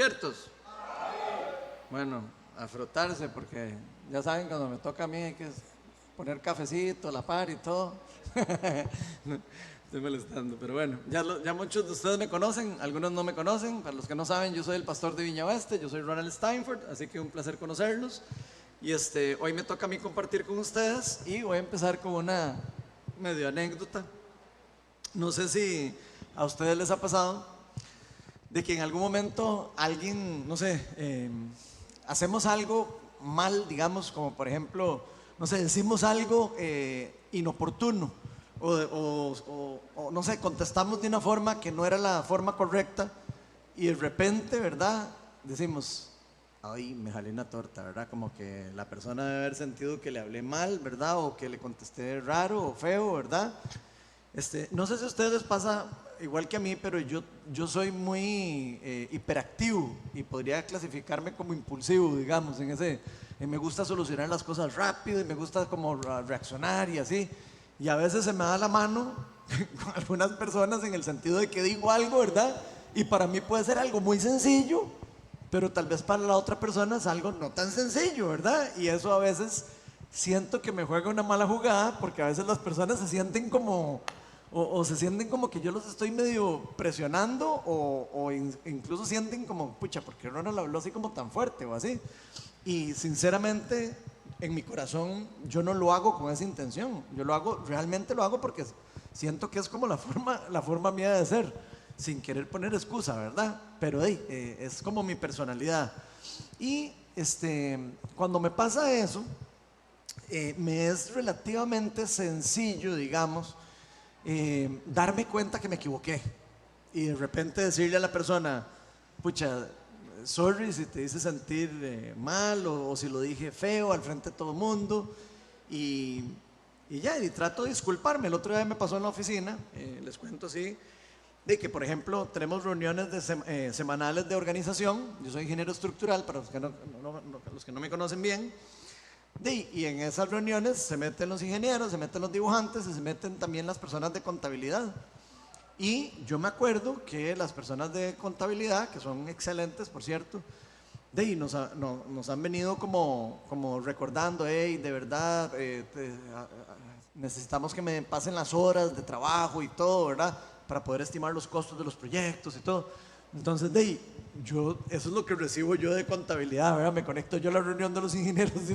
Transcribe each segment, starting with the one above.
¿Ciertos? Bueno, a frotarse porque ya saben, cuando me toca a mí hay que poner cafecito, la par y todo. No, estoy molestando, pero bueno, ya muchos de ustedes me conocen, algunos no me conocen. Para los que no saben, yo soy el pastor de Viña Oeste, yo soy Ronald Steinford, así que un placer conocerlos. Y hoy me toca a mí compartir con ustedes y voy a empezar con una medio anécdota. No sé si a ustedes les ha pasado de que en algún momento alguien, no sé, hacemos algo mal, digamos, como por ejemplo, no sé, decimos algo inoportuno o, no sé, contestamos de una forma que no era la forma correcta y de repente, ¿verdad? Decimos, ay, me jalé una torta, ¿verdad? Como que la persona debe haber sentido que le hablé mal, ¿verdad? O que le contesté raro o feo, ¿verdad? No sé si a ustedes les pasa igual que a mí, pero yo soy muy hiperactivo y podría clasificarme como impulsivo, digamos, me gusta solucionar las cosas rápido y me gusta como reaccionar y así. Y a veces se me da la mano con algunas personas en el sentido de que digo algo, ¿verdad? Y para mí puede ser algo muy sencillo, pero tal vez para la otra persona es algo no tan sencillo, ¿verdad? Y eso a veces siento que me juega una mala jugada porque a veces las personas se sienten como o se sienten como que yo los estoy medio presionando incluso sienten como, pucha, ¿por qué Ronald habló así como tan fuerte o así? Y sinceramente, en mi corazón, yo no lo hago con esa intención. Yo lo hago, realmente lo hago porque siento que es como la forma mía de ser, sin querer poner excusa, ¿verdad? Pero es como mi personalidad. Y cuando me pasa eso, me es relativamente sencillo, digamos, darme cuenta que me equivoqué y de repente decirle a la persona, pucha, sorry si te hice sentir mal o si lo dije feo al frente de todo el mundo y, y trato de disculparme. El otro día me pasó en la oficina, les cuento así, de que por ejemplo tenemos reuniones semanales de organización. Yo soy ingeniero estructural, para los que los que no me conocen bien. Y en esas reuniones se meten los ingenieros, se meten los dibujantes y se meten también las personas de contabilidad. Y yo me acuerdo que las personas de contabilidad, que son excelentes, por cierto, nos han venido como recordando, hey, de verdad, necesitamos que me pasen las horas de trabajo y todo, ¿verdad? Para poder estimar los costos de los proyectos y todo. Entonces, eso es lo que recibo yo de contabilidad, ¿verdad? Me conecto yo a la reunión de los ingenieros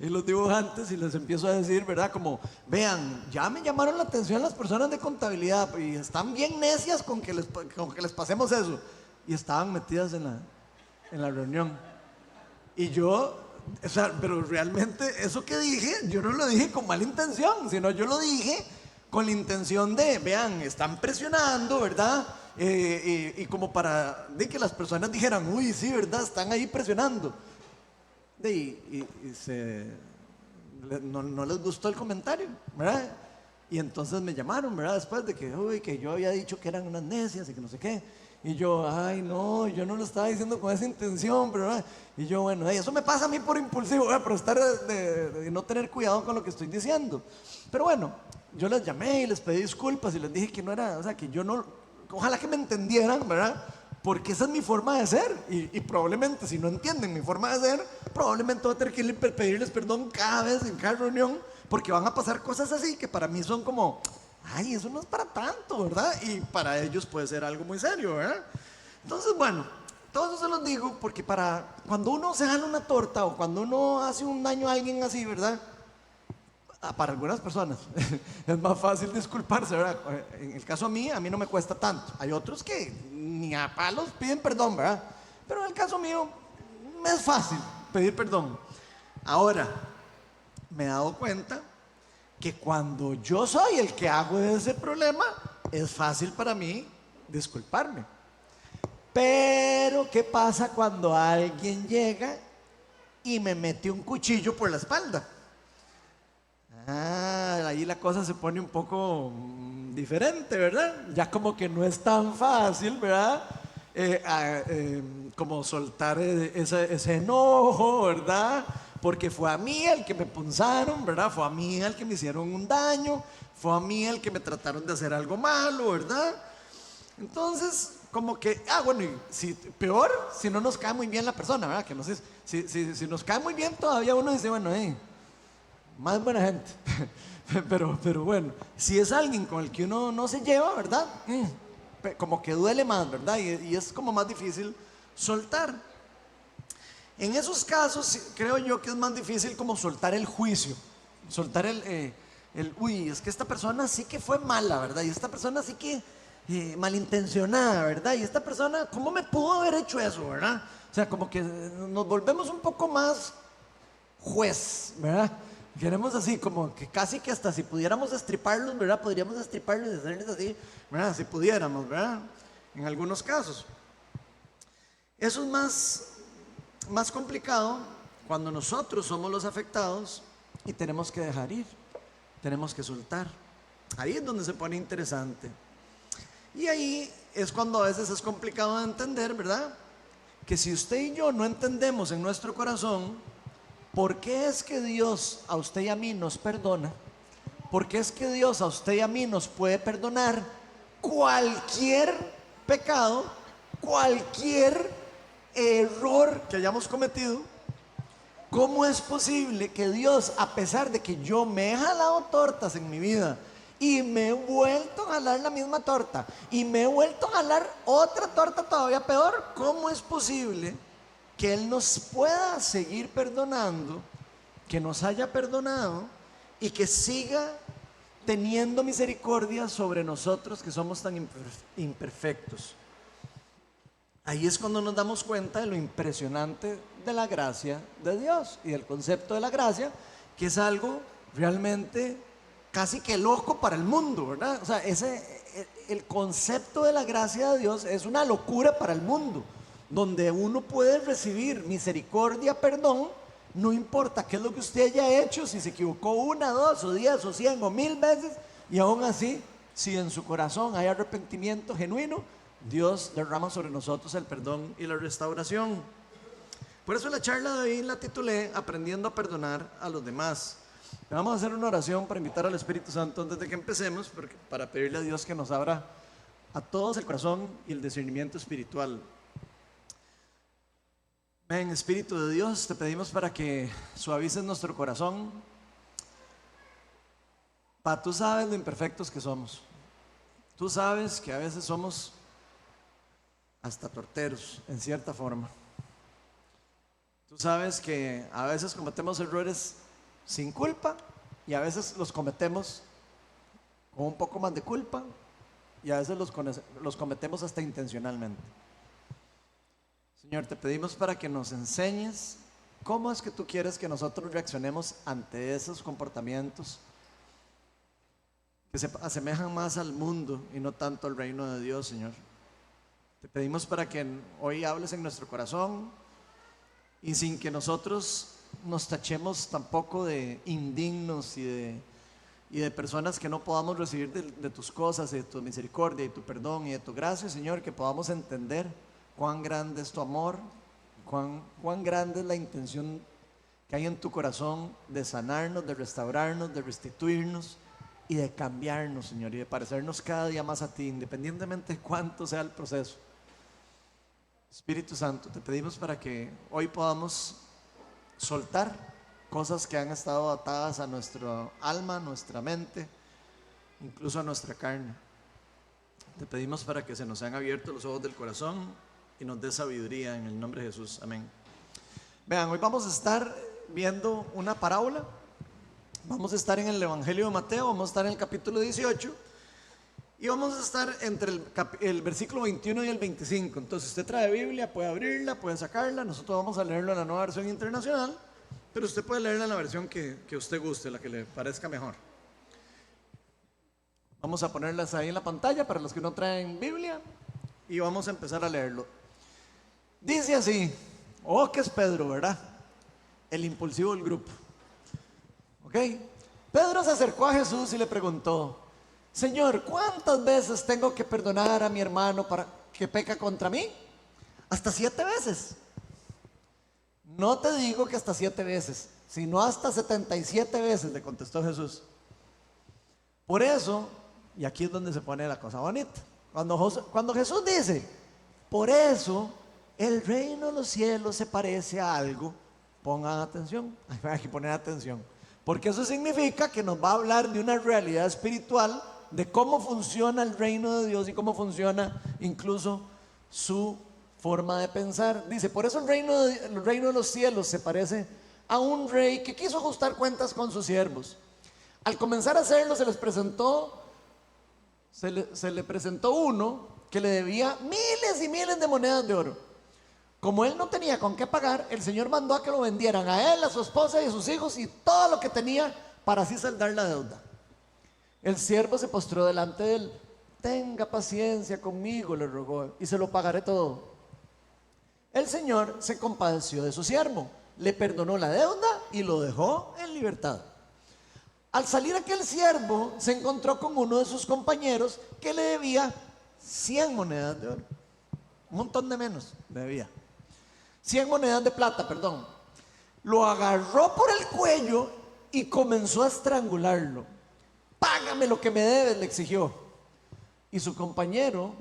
y los dibujantes y les empiezo a decir, ¿verdad? Como, vean, ya me llamaron la atención las personas de contabilidad y están bien necias con que les pasemos eso. Y estaban metidas en la reunión. Y yo, o sea, pero realmente eso que dije, yo no lo dije con mala intención, sino yo lo dije con la intención de, vean, están presionando, ¿verdad? Y como de que las personas dijeran, uy, sí, ¿verdad? Están ahí presionando. No les gustó el comentario, ¿verdad? Y entonces me llamaron, ¿verdad? Después de que, uy, que yo había dicho que eran unas necias y que no sé qué. Y yo, ay, no, yo no lo estaba diciendo con esa intención, pero, ¿verdad? Y yo, bueno, eso me pasa a mí por impulsivo, ¿verdad? Por estar de no tener cuidado con lo que estoy diciendo. Pero bueno, yo les llamé y les pedí disculpas y les dije que no era, o sea, que yo no, ojalá que me entendieran, ¿verdad? Porque esa es mi forma de ser y probablemente si no entienden mi forma de ser, probablemente voy a tener que pedirles perdón cada vez en cada reunión porque van a pasar cosas así que para mí son como, ay, eso no es para tanto, ¿verdad? Y para ellos puede ser algo muy serio, ¿verdad? Entonces, bueno, todo eso se los digo porque cuando uno se jala una torta o cuando uno hace un daño a alguien así, ¿verdad? Para algunas personas es más fácil disculparse, ¿verdad? En el caso a mí no me cuesta tanto. Hay otros que ni a palos piden perdón, ¿verdad? Pero en el caso mío me es fácil pedir perdón. Ahora, me he dado cuenta que cuando yo soy el que hago ese problema, es fácil para mí disculparme. Pero, ¿qué pasa cuando alguien llega y me mete un cuchillo por la espalda? Ahí la cosa se pone un poco diferente, ¿verdad? Ya como que no es tan fácil, ¿verdad? Como soltar ese enojo, ¿verdad? Porque fue a mí el que me punzaron, ¿verdad? Fue a mí el que me hicieron un daño, fue a mí el que me trataron de hacer algo malo, ¿verdad? Entonces, como que, bueno, y si, peor si no nos cae muy bien la persona, ¿verdad? Que no sé, si nos cae muy bien todavía uno dice, bueno, más buena gente. pero bueno, si es alguien con el que uno no se lleva, ¿verdad? Como que duele más, ¿verdad? Y es como más difícil soltar. En esos casos creo yo que es más difícil como soltar el juicio, soltar uy, es que esta persona sí que fue mala, ¿verdad? Y esta persona sí que malintencionada, ¿verdad? Y esta persona, ¿cómo me pudo haber hecho eso, verdad? O sea, como que nos volvemos un poco más juez, ¿verdad? Queremos así, como que casi que hasta si pudiéramos destriparlos, ¿verdad? Podríamos destriparlos y hacerles así, ¿verdad? Si pudiéramos, ¿verdad? En algunos casos. Eso es más complicado cuando nosotros somos los afectados y tenemos que dejar ir, tenemos que soltar. Ahí es donde se pone interesante. Y ahí es cuando a veces es complicado de entender, ¿verdad? Que si usted y yo no entendemos en nuestro corazón por qué es que Dios a usted y a mí nos perdona, por qué es que Dios a usted y a mí nos puede perdonar cualquier pecado, cualquier error que hayamos cometido. ¿Cómo es posible que Dios, a pesar de que yo me he jalado tortas en mi vida y me he vuelto a jalar la misma torta y me he vuelto a jalar otra torta todavía peor, cómo es posible que Él nos pueda seguir perdonando, que nos haya perdonado y que siga teniendo misericordia sobre nosotros que somos tan imperfectos? Ahí es cuando nos damos cuenta de lo impresionante de la gracia de Dios y del concepto de la gracia, que es algo realmente casi que loco para el mundo, ¿verdad? O sea, el concepto de la gracia de Dios es una locura para el mundo, donde uno puede recibir misericordia, perdón, no importa qué es lo que usted haya hecho, si se equivocó 1, 2 o 10 o 100 o 1000 veces, y aún así, si en su corazón hay arrepentimiento genuino, Dios derrama sobre nosotros el perdón y la restauración. Por eso la charla de hoy la titulé Aprendiendo a perdonar a los demás. Vamos a hacer una oración para invitar al Espíritu Santo antes de que empecemos, para pedirle a Dios que nos abra a todos el corazón y el discernimiento espiritual. Ven, Espíritu de Dios, te pedimos para que suavices nuestro corazón. Tú sabes lo imperfectos que somos. Tú sabes que a veces somos hasta torteros, en cierta forma. Tú sabes que a veces cometemos errores sin culpa y a veces los cometemos con un poco más de culpa y a veces los cometemos hasta intencionalmente. Señor, te pedimos para que nos enseñes cómo es que tú quieres que nosotros reaccionemos ante esos comportamientos que se asemejan más al mundo y no tanto al reino de Dios, Señor. Te pedimos para que hoy hables en nuestro corazón y sin que nosotros nos tachemos tampoco de indignos y de personas que no podamos recibir de tus cosas, de tu misericordia y tu perdón y de tu gracia, Señor, que podamos entender cuán grande es tu amor, cuán grande es la intención que hay en tu corazón de sanarnos, de restaurarnos, de restituirnos y de cambiarnos, Señor, y de parecernos cada día más a ti, independientemente de cuánto sea el proceso. Espíritu Santo, te pedimos para que hoy podamos soltar cosas que han estado atadas a nuestra alma, nuestra mente, incluso a nuestra carne. Te pedimos para que se nos sean abiertos los ojos del corazón y nos dé sabiduría en el nombre de Jesús. Amén. Vean, hoy vamos a estar viendo una parábola. Vamos a estar en el Evangelio de Mateo, vamos a estar en el capítulo 18 y vamos a estar entre el versículo 21 y el 25. Entonces, si usted trae Biblia, puede abrirla, puede sacarla. Nosotros vamos a leerlo en la nueva versión internacional, pero usted puede leerla en la versión que usted guste, la que le parezca mejor. Vamos a ponerlas ahí en la pantalla para los que no traen Biblia y vamos a empezar a leerlo. Dice así, que es Pedro, ¿verdad? El impulsivo del grupo. ¿Ok? Pedro se acercó a Jesús y le preguntó: Señor, ¿cuántas veces tengo que perdonar a mi hermano para que peca contra mí? ¿Hasta 7 veces? No te digo que hasta 7 veces, sino hasta 77 veces, le contestó Jesús. Por eso, y aquí es donde se pone la cosa bonita, cuando Jesús dice Por eso, el reino de los cielos se parece a algo. Pongan atención, hay que poner atención. Porque eso significa que nos va a hablar de una realidad espiritual, de cómo funciona el reino de Dios y cómo funciona incluso su forma de pensar. Dice, por eso el reino de los cielos se parece a un rey que quiso ajustar cuentas con sus siervos. Al comenzar a hacerlo, se le presentó uno que le debía miles y miles de monedas de oro. Como él no tenía con qué pagar, el Señor mandó a que lo vendieran a él, a su esposa y a sus hijos y todo lo que tenía para así saldar la deuda. El siervo se postró delante de él. Tenga paciencia conmigo, le rogó, y se lo pagaré todo. El Señor se compadeció de su siervo, le perdonó la deuda y lo dejó en libertad. Al salir aquel siervo, se encontró con uno de sus compañeros que le debía 100 monedas de oro. Un montón de menos debía. 100 monedas de plata, perdón. Lo agarró por el cuello y comenzó a estrangularlo. Págame lo que me debes, le exigió. Y su compañero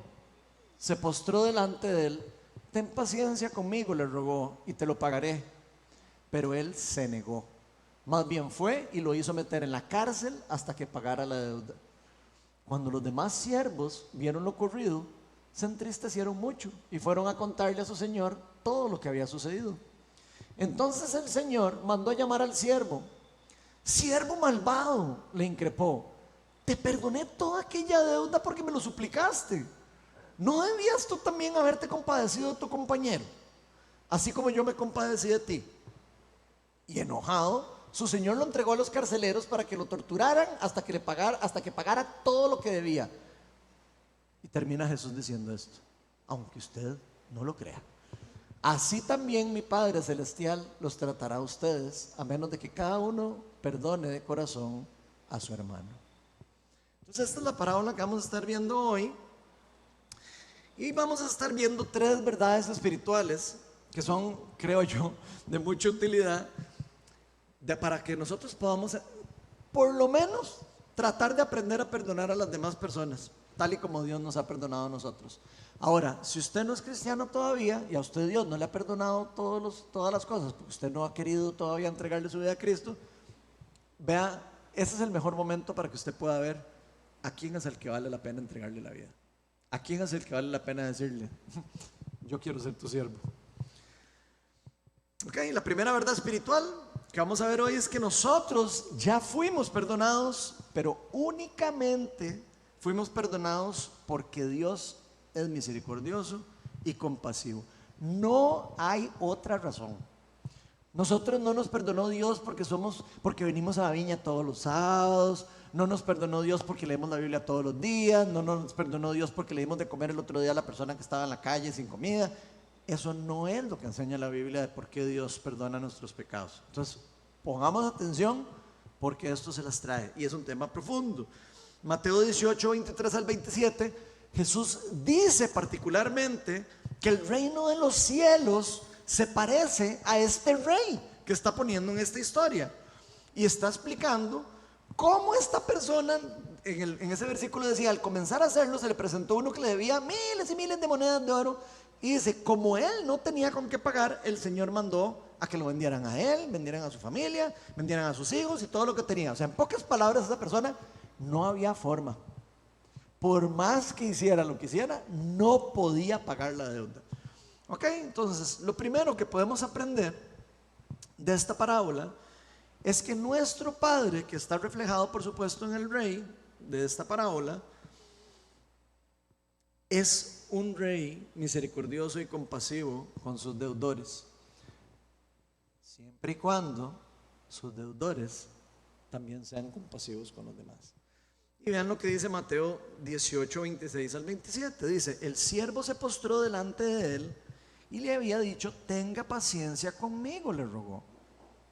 se postró delante de él. Ten paciencia conmigo, le rogó, y te lo pagaré. Pero él se negó. Más bien fue y lo hizo meter en la cárcel hasta que pagara la deuda. Cuando los demás siervos vieron lo ocurrido, se entristecieron mucho y fueron a contarle a su señor todo lo que había sucedido. Entonces el Señor mandó a llamar al siervo. Siervo malvado, le increpó, te perdoné toda aquella deuda porque me lo suplicaste. ¿No debías tú también haberte compadecido de tu compañero, así como yo me compadecí de ti? Y enojado, su señor lo entregó a los carceleros para que lo torturaran hasta que pagara todo lo que debía. Y termina Jesús diciendo esto: aunque usted no lo crea, así también mi Padre Celestial los tratará a ustedes, a menos de que cada uno perdone de corazón a su hermano. Entonces esta es la parábola que vamos a estar viendo hoy. Y vamos a estar viendo 3 verdades espirituales que son, creo yo, de mucha utilidad para que nosotros podamos, por lo menos, tratar de aprender a perdonar a las demás personas, tal y como Dios nos ha perdonado a nosotros. Ahora, si usted no es cristiano todavía y a usted Dios no le ha perdonado todas las cosas, porque usted no ha querido todavía entregarle su vida a Cristo, vea, ese es el mejor momento para que usted pueda ver a quién es el que vale la pena entregarle la vida. ¿A quién es el que vale la pena decirle, yo quiero ser tu siervo? Ok, la primera verdad espiritual que vamos a ver hoy es que nosotros ya fuimos perdonados, pero únicamente fuimos perdonados porque Dios es misericordioso y compasivo. No hay otra razón. Nosotros no nos perdonó Dios porque venimos a la viña todos los sábados. No nos perdonó Dios porque leemos la Biblia todos los días. No nos perdonó Dios porque le dimos de comer el otro día a la persona que estaba en la calle sin comida. Eso no es lo que enseña la Biblia de por qué Dios perdona nuestros pecados. Entonces, pongamos atención porque esto se las trae y es un tema profundo. Mateo 18, 23 al 27, Jesús dice particularmente que el reino de los cielos se parece a este rey que está poniendo en esta historia y está explicando cómo esta persona, en ese versículo decía, al comenzar a hacerlo se le presentó uno que le debía miles y miles de monedas de oro y dice, como él no tenía con qué pagar, el Señor mandó a que lo vendieran a él, vendieran a su familia, vendieran a sus hijos y todo lo que tenía. O sea, en pocas palabras, esa persona no había forma. Por más que hiciera lo que hiciera, no podía pagar la deuda. Ok, entonces lo primero que podemos aprender de esta parábola es que nuestro Padre, que está reflejado por supuesto en el rey de esta parábola, es un rey misericordioso y compasivo con sus deudores, siempre y cuando sus deudores también sean compasivos con los demás. Y vean lo que dice Mateo 18, 26 al 27. Dice, el siervo se postró delante de él y le había dicho, tenga paciencia conmigo, le rogó.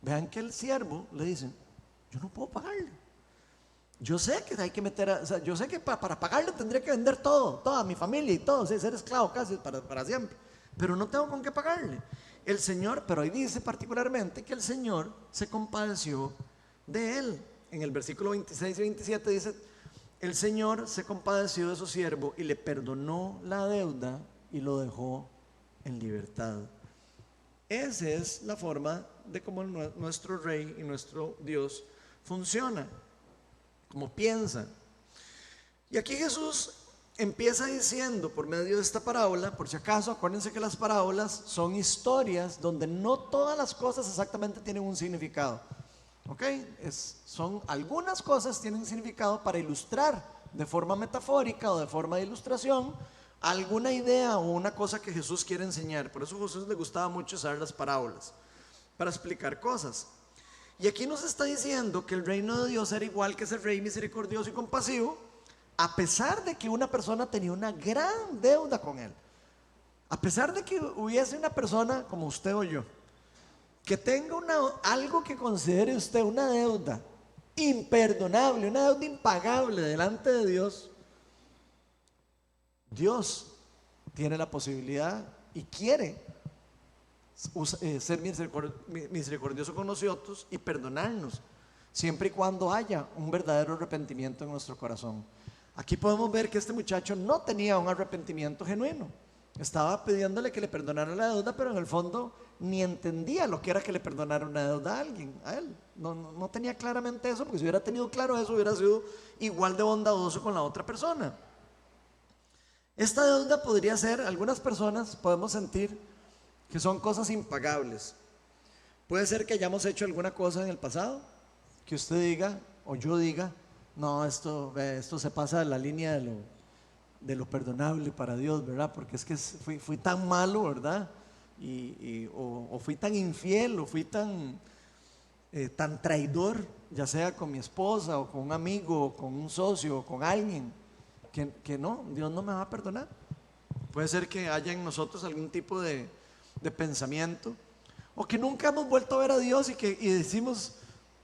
Vean que el siervo le dice, yo no puedo pagarle. Yo sé que hay que yo sé que para pagarle tendría que vender todo, toda mi familia y todo, ser esclavo casi para siempre. Pero no tengo con qué pagarle. El Señor, pero ahí dice particularmente que el Señor se compadeció de él. En el versículo 26 y 27 dice, el Señor se compadeció de su siervo y le perdonó la deuda y lo dejó en libertad. Esa es la forma de cómo nuestro Rey y nuestro Dios funciona, como piensa. Y aquí Jesús empieza diciendo por medio de esta parábola, por si acaso, acuérdense que las parábolas son historias donde no todas las cosas exactamente tienen un significado. ¿Ok? Son algunas cosas tienen significado para ilustrar de forma metafórica o de forma de ilustración alguna idea o una cosa que Jesús quiere enseñar. Por eso a Jesús le gustaba mucho usar las parábolas para explicar cosas. Y aquí nos está diciendo que el reino de Dios era igual que ese rey misericordioso y compasivo, a pesar de que una persona tenía una gran deuda con él. A pesar de que hubiese una persona como usted o yo, que tenga algo que considere usted una deuda imperdonable, una deuda impagable delante de Dios, Dios tiene la posibilidad y quiere ser misericordioso con nosotros y perdonarnos, siempre y cuando haya un verdadero arrepentimiento en nuestro corazón. Aquí podemos ver que este muchacho no tenía un arrepentimiento genuino. Estaba pidiéndole que le perdonara la deuda, pero en el fondo ni entendía lo que era que le perdonara una deuda a alguien, a él. No tenía claramente eso, porque si hubiera tenido claro eso, hubiera sido igual de bondadoso con la otra persona. Esta deuda podría ser, algunas personas podemos sentir que son cosas impagables. Puede ser que hayamos hecho alguna cosa en el pasado, que usted diga, o yo diga, no, esto se pasa de la línea de lo perdonable para Dios, ¿verdad? Porque es que fui tan malo, ¿verdad? O fui tan infiel, o fui tan traidor, ya sea con mi esposa, o con un amigo, o con un socio, o con alguien, que no, Dios no me va a perdonar. Puede ser que haya en nosotros algún tipo de pensamiento, o que nunca hemos vuelto a ver a Dios y decimos,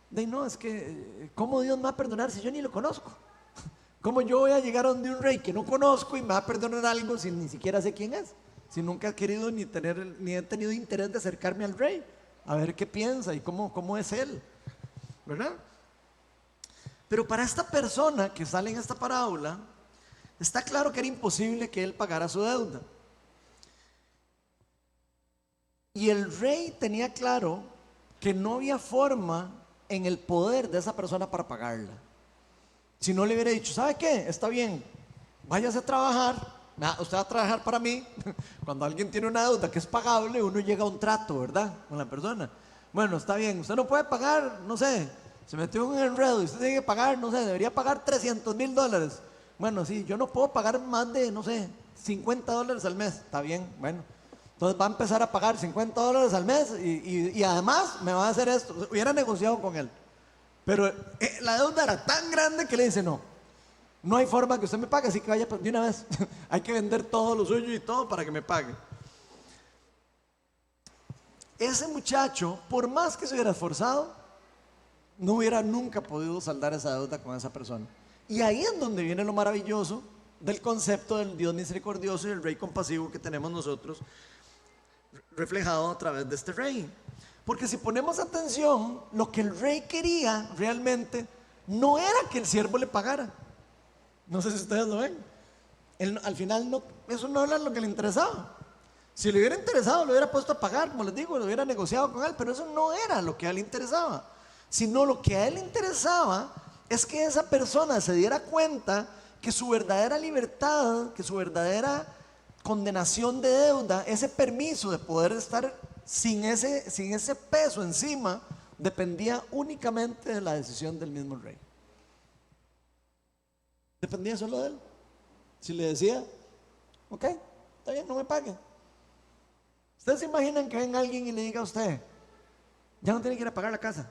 no, es que ¿cómo Dios me va a perdonar si yo ni lo conozco? ¿Cómo yo voy a llegar a donde un rey que no conozco y me va a perdonar algo si ni siquiera sé quién es? Si nunca he querido ni he tenido interés de acercarme al rey, a ver qué piensa y cómo es él, ¿verdad? Pero para esta persona que sale en esta parábola, está claro que era imposible que él pagara su deuda. Y el rey tenía claro que no había forma en el poder de esa persona para pagarla. Si no le hubiera dicho, ¿sabe qué? Está bien, váyase a trabajar, usted va a trabajar para mí. Cuando alguien tiene una deuda que es pagable, uno llega a un trato, ¿verdad? Con la persona. Bueno, está bien, usted no puede pagar, no sé, se metió en un enredo y usted tiene que pagar, no sé, debería pagar $300,000. Bueno, sí, yo no puedo pagar más de, no sé, $50 al mes. Está bien, bueno. Entonces va a empezar a pagar $50 al mes y además me va a hacer esto. Hubiera negociado con él. Pero la deuda era tan grande que le dice, no hay forma que usted me pague, así que vaya de una vez. Hay que vender todo lo suyo y todo para que me pague. Ese muchacho, por más que se hubiera esforzado, no hubiera nunca podido saldar esa deuda con esa persona. Y ahí es donde viene lo maravilloso del concepto del Dios misericordioso y el Rey compasivo que tenemos nosotros reflejado a través de este rey. Porque si ponemos atención, lo que el rey quería realmente no era que el siervo le pagara. No sé si ustedes lo ven. Él, al final eso no era lo que le interesaba. Si le hubiera interesado, lo hubiera puesto a pagar, como les digo, lo hubiera negociado con él, pero eso no era lo que a él le interesaba. Sino lo que a él le interesaba es que esa persona se diera cuenta que su verdadera libertad, que su verdadera condenación de deuda, ese permiso de poder estar sin ese peso encima, dependía únicamente de la decisión del mismo rey. Dependía solo de él. Si le decía, ok, está bien, no me pague. ¿Ustedes se imaginan que venga alguien y le diga a usted, ya no tiene que ir a pagar la casa?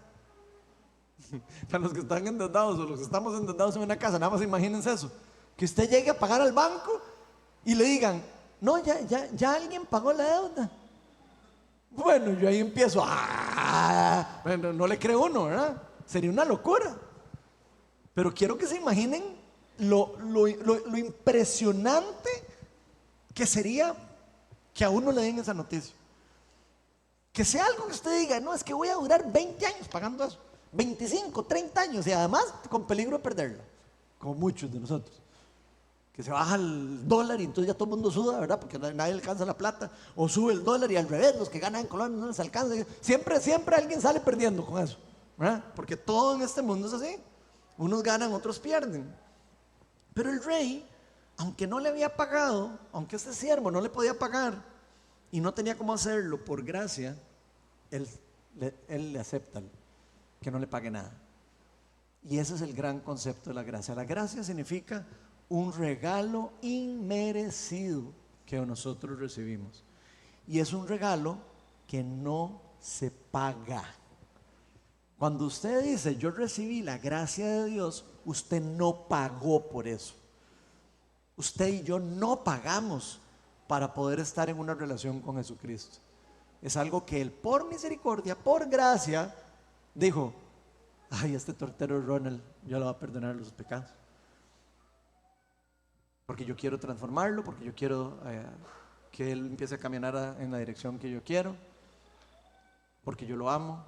Para los que están endeudados o los que estamos endeudados en una casa, nada más imagínense eso. Que usted llegue a pagar al banco y le digan, no, ya alguien pagó la deuda. Bueno, yo ahí empiezo, bueno, no le creo uno, ¿verdad? Sería una locura. Pero quiero que se imaginen lo impresionante que sería que a uno le den esa noticia. Que sea algo que usted diga, no, es que voy a durar 20 años pagando eso, 25, 30 años y además con peligro de perderla, como muchos de nosotros. que se baja el dólar y entonces ya todo el mundo suda, ¿verdad? Porque nadie alcanza la plata. O sube el dólar y al revés, los que ganan en colones no les alcanza. Siempre alguien sale perdiendo con eso, ¿verdad? Porque todo en este mundo es así. Unos ganan, otros pierden. Pero el rey, aunque no le había pagado, aunque este siervo no le podía pagar y no tenía cómo hacerlo por gracia, él le acepta que no le pague nada. Y ese es el gran concepto de la gracia. La gracia significa un regalo inmerecido que nosotros recibimos. Y es un regalo que no se paga. Cuando usted dice, yo recibí la gracia de Dios, usted no pagó por eso. Usted y yo no pagamos para poder estar en una relación con Jesucristo. Es algo que Él, por misericordia, por gracia, dijo, ay, este tortero Ronald, yo le voy a perdonar los pecados. Porque yo quiero transformarlo, porque yo quiero que él empiece a caminar en la dirección que yo quiero, porque yo lo amo.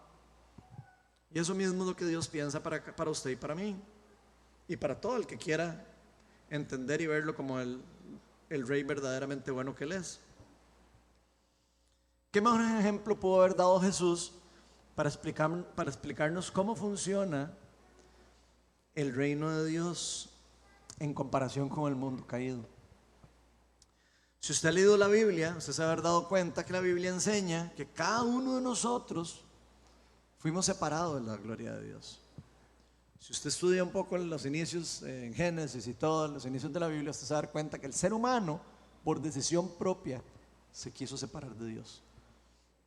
Y eso mismo es lo que Dios piensa para usted y para mí, y para todo el que quiera entender y verlo como el rey verdaderamente bueno que Él es. ¿Qué mejor ejemplo pudo haber dado Jesús para explicarnos cómo funciona el reino de Dios en comparación con el mundo caído? Si usted ha leído la Biblia, usted se va a haber dado cuenta que la Biblia enseña que cada uno de nosotros fuimos separados de la gloria de Dios. Si usted estudia un poco los inicios en Génesis y todos los inicios de la Biblia, usted se va a dar cuenta que el ser humano, por decisión propia, se quiso separar de Dios.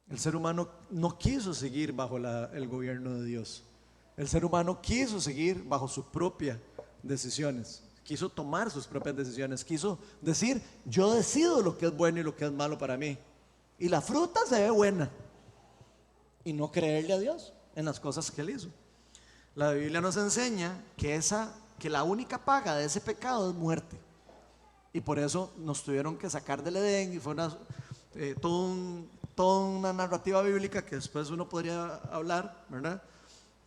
El ser humano no quiso seguir bajo el gobierno de Dios. El ser humano quiso seguir bajo sus propias decisiones. Quiso tomar sus propias decisiones. Quiso decir, yo decido lo que es bueno y lo que es malo para mí. Y la fruta se ve buena. Y no creerle a Dios en las cosas que Él hizo. La Biblia nos enseña que la única paga de ese pecado es muerte. Y por eso nos tuvieron que sacar del Edén. Y fue toda una narrativa bíblica que después uno podría hablar, ¿verdad?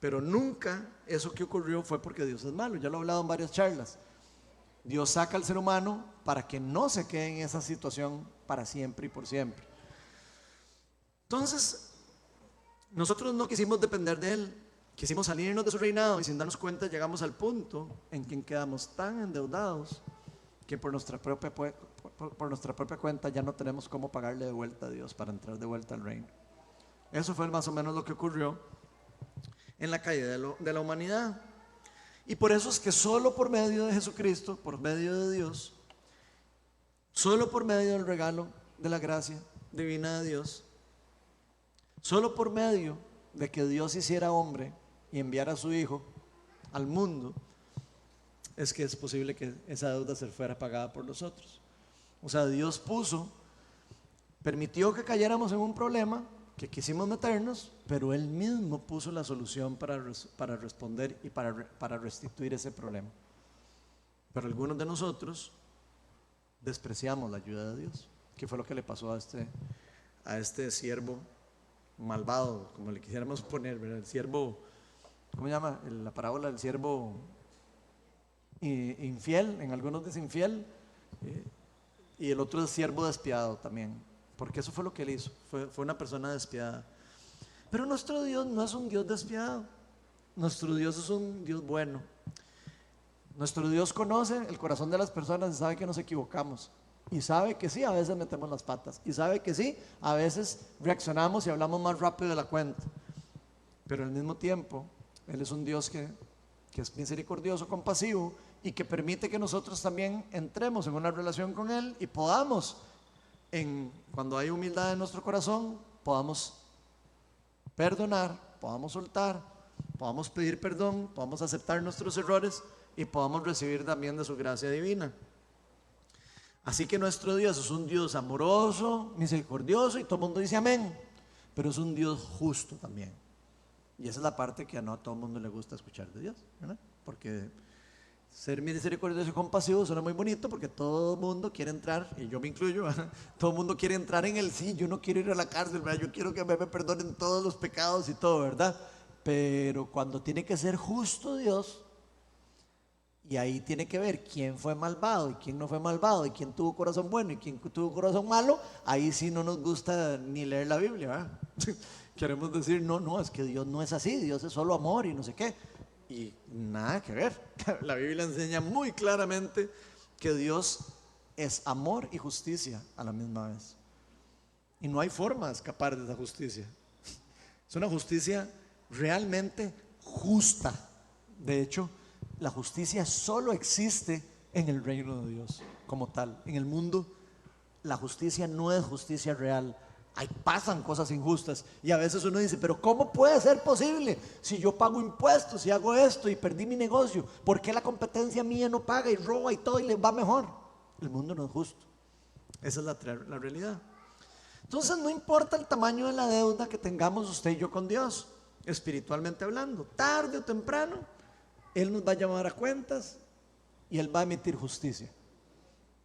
Pero nunca eso que ocurrió fue porque Dios es malo. Ya lo he hablado en varias charlas. Dios saca al ser humano para que no se quede en esa situación para siempre y por siempre. Entonces, nosotros no quisimos depender de Él. Quisimos salirnos de su reinado y sin darnos cuenta llegamos al punto en que quedamos tan endeudados que por nuestra propia cuenta ya no tenemos cómo pagarle de vuelta a Dios para entrar de vuelta al reino. Eso fue más o menos lo que ocurrió en la caída de la humanidad. Y por eso es que solo por medio de Jesucristo, por medio de Dios, solo por medio del regalo de la gracia divina de Dios, solo por medio de que Dios hiciera hombre y enviara a su Hijo al mundo, es que es posible que esa deuda se fuera pagada por nosotros. O sea, Dios permitió que cayéramos en un problema que quisimos meternos, pero Él mismo puso la solución para responder y para restituir ese problema. Pero algunos de nosotros despreciamos la ayuda de Dios, que fue lo que le pasó a este siervo malvado, como le quisiéramos poner, ¿verdad? El siervo, ¿cómo se llama? La parábola del siervo infiel, en algunos dice infiel, y el otro es siervo despiadado también, porque eso fue lo que él hizo, fue una persona despiadada. Pero nuestro Dios no es un Dios despiadado, nuestro Dios es un Dios bueno. Nuestro Dios conoce el corazón de las personas y sabe que nos equivocamos, y sabe que sí, a veces metemos las patas, y sabe que sí, a veces reaccionamos y hablamos más rápido de la cuenta, pero al mismo tiempo Él es un Dios que es misericordioso, compasivo, y que permite que nosotros también entremos en una relación con Él y podamos, cuando hay humildad en nuestro corazón, podamos perdonar, podamos soltar, podamos pedir perdón, podamos aceptar nuestros errores y podamos recibir también de su gracia divina. Así que nuestro Dios es un Dios amoroso, misericordioso, y todo el mundo dice amén, pero es un Dios justo también. Y esa es la parte que no a todo el mundo le gusta escuchar de Dios, ¿verdad? Porque ser misericordioso y compasivo suena muy bonito, porque todo el mundo quiere entrar, y yo me incluyo, ¿verdad? Todo el mundo quiere entrar en el sí, yo no quiero ir a la cárcel, ¿verdad? Yo quiero que me perdonen todos los pecados y todo, ¿verdad? Pero cuando tiene que ser justo Dios, Y ahí tiene que ver quién fue malvado y quién no fue malvado, y quién tuvo corazón bueno y quién tuvo corazón malo. Ahí sí no nos gusta ni leer la Biblia, ¿verdad? Queremos decir, no, no, es que Dios no es así, Dios es solo amor y no sé qué. Y nada que ver. La Biblia enseña muy claramente que Dios es amor y justicia a la misma vez. Y no hay forma de escapar de esa justicia. Es una justicia realmente justa. De hecho, la justicia solo existe en el reino de Dios como tal. En el mundo, la justicia no es justicia real. Ahí pasan cosas injustas y a veces uno dice, pero ¿cómo puede ser posible? Si yo pago impuestos y hago esto y perdí mi negocio, ¿por qué la competencia mía no paga y roba y todo y les va mejor? El mundo no es justo. Esa es la realidad. Entonces no importa el tamaño de la deuda que tengamos usted y yo con Dios, espiritualmente hablando, tarde o temprano, Él nos va a llamar a cuentas y Él va a emitir justicia.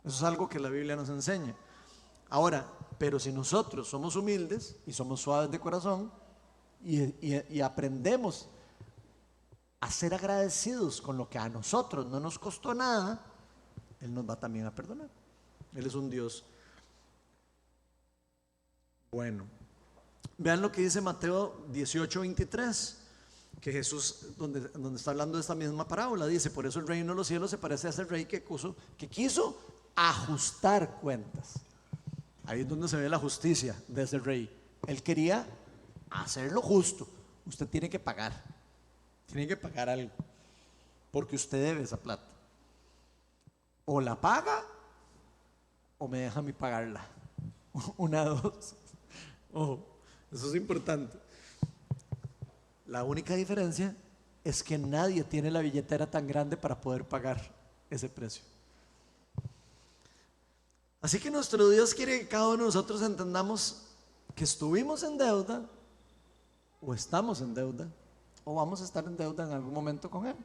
Eso es algo que la Biblia nos enseña. Ahora, pero si nosotros somos humildes y somos suaves de corazón y aprendemos a ser agradecidos con lo que a nosotros no nos costó nada, Él nos va también a perdonar. Él es un Dios bueno. Vean lo que dice Mateo 18:23, que Jesús, donde está hablando de esta misma parábola, dice: por eso el reino de los cielos se parece a ese rey que quiso ajustar cuentas. Ahí es donde se ve la justicia de ese rey. Él quería hacer lo justo. Usted tiene que pagar algo, porque usted debe esa plata. O la paga o me deja a mí pagarla. Una de dos. Ojo, eso es importante. La única diferencia es que nadie tiene la billetera tan grande para poder pagar ese precio. Así que nuestro Dios quiere que cada uno de nosotros entendamos que estuvimos en deuda, o estamos en deuda, o vamos a estar en deuda en algún momento con Él.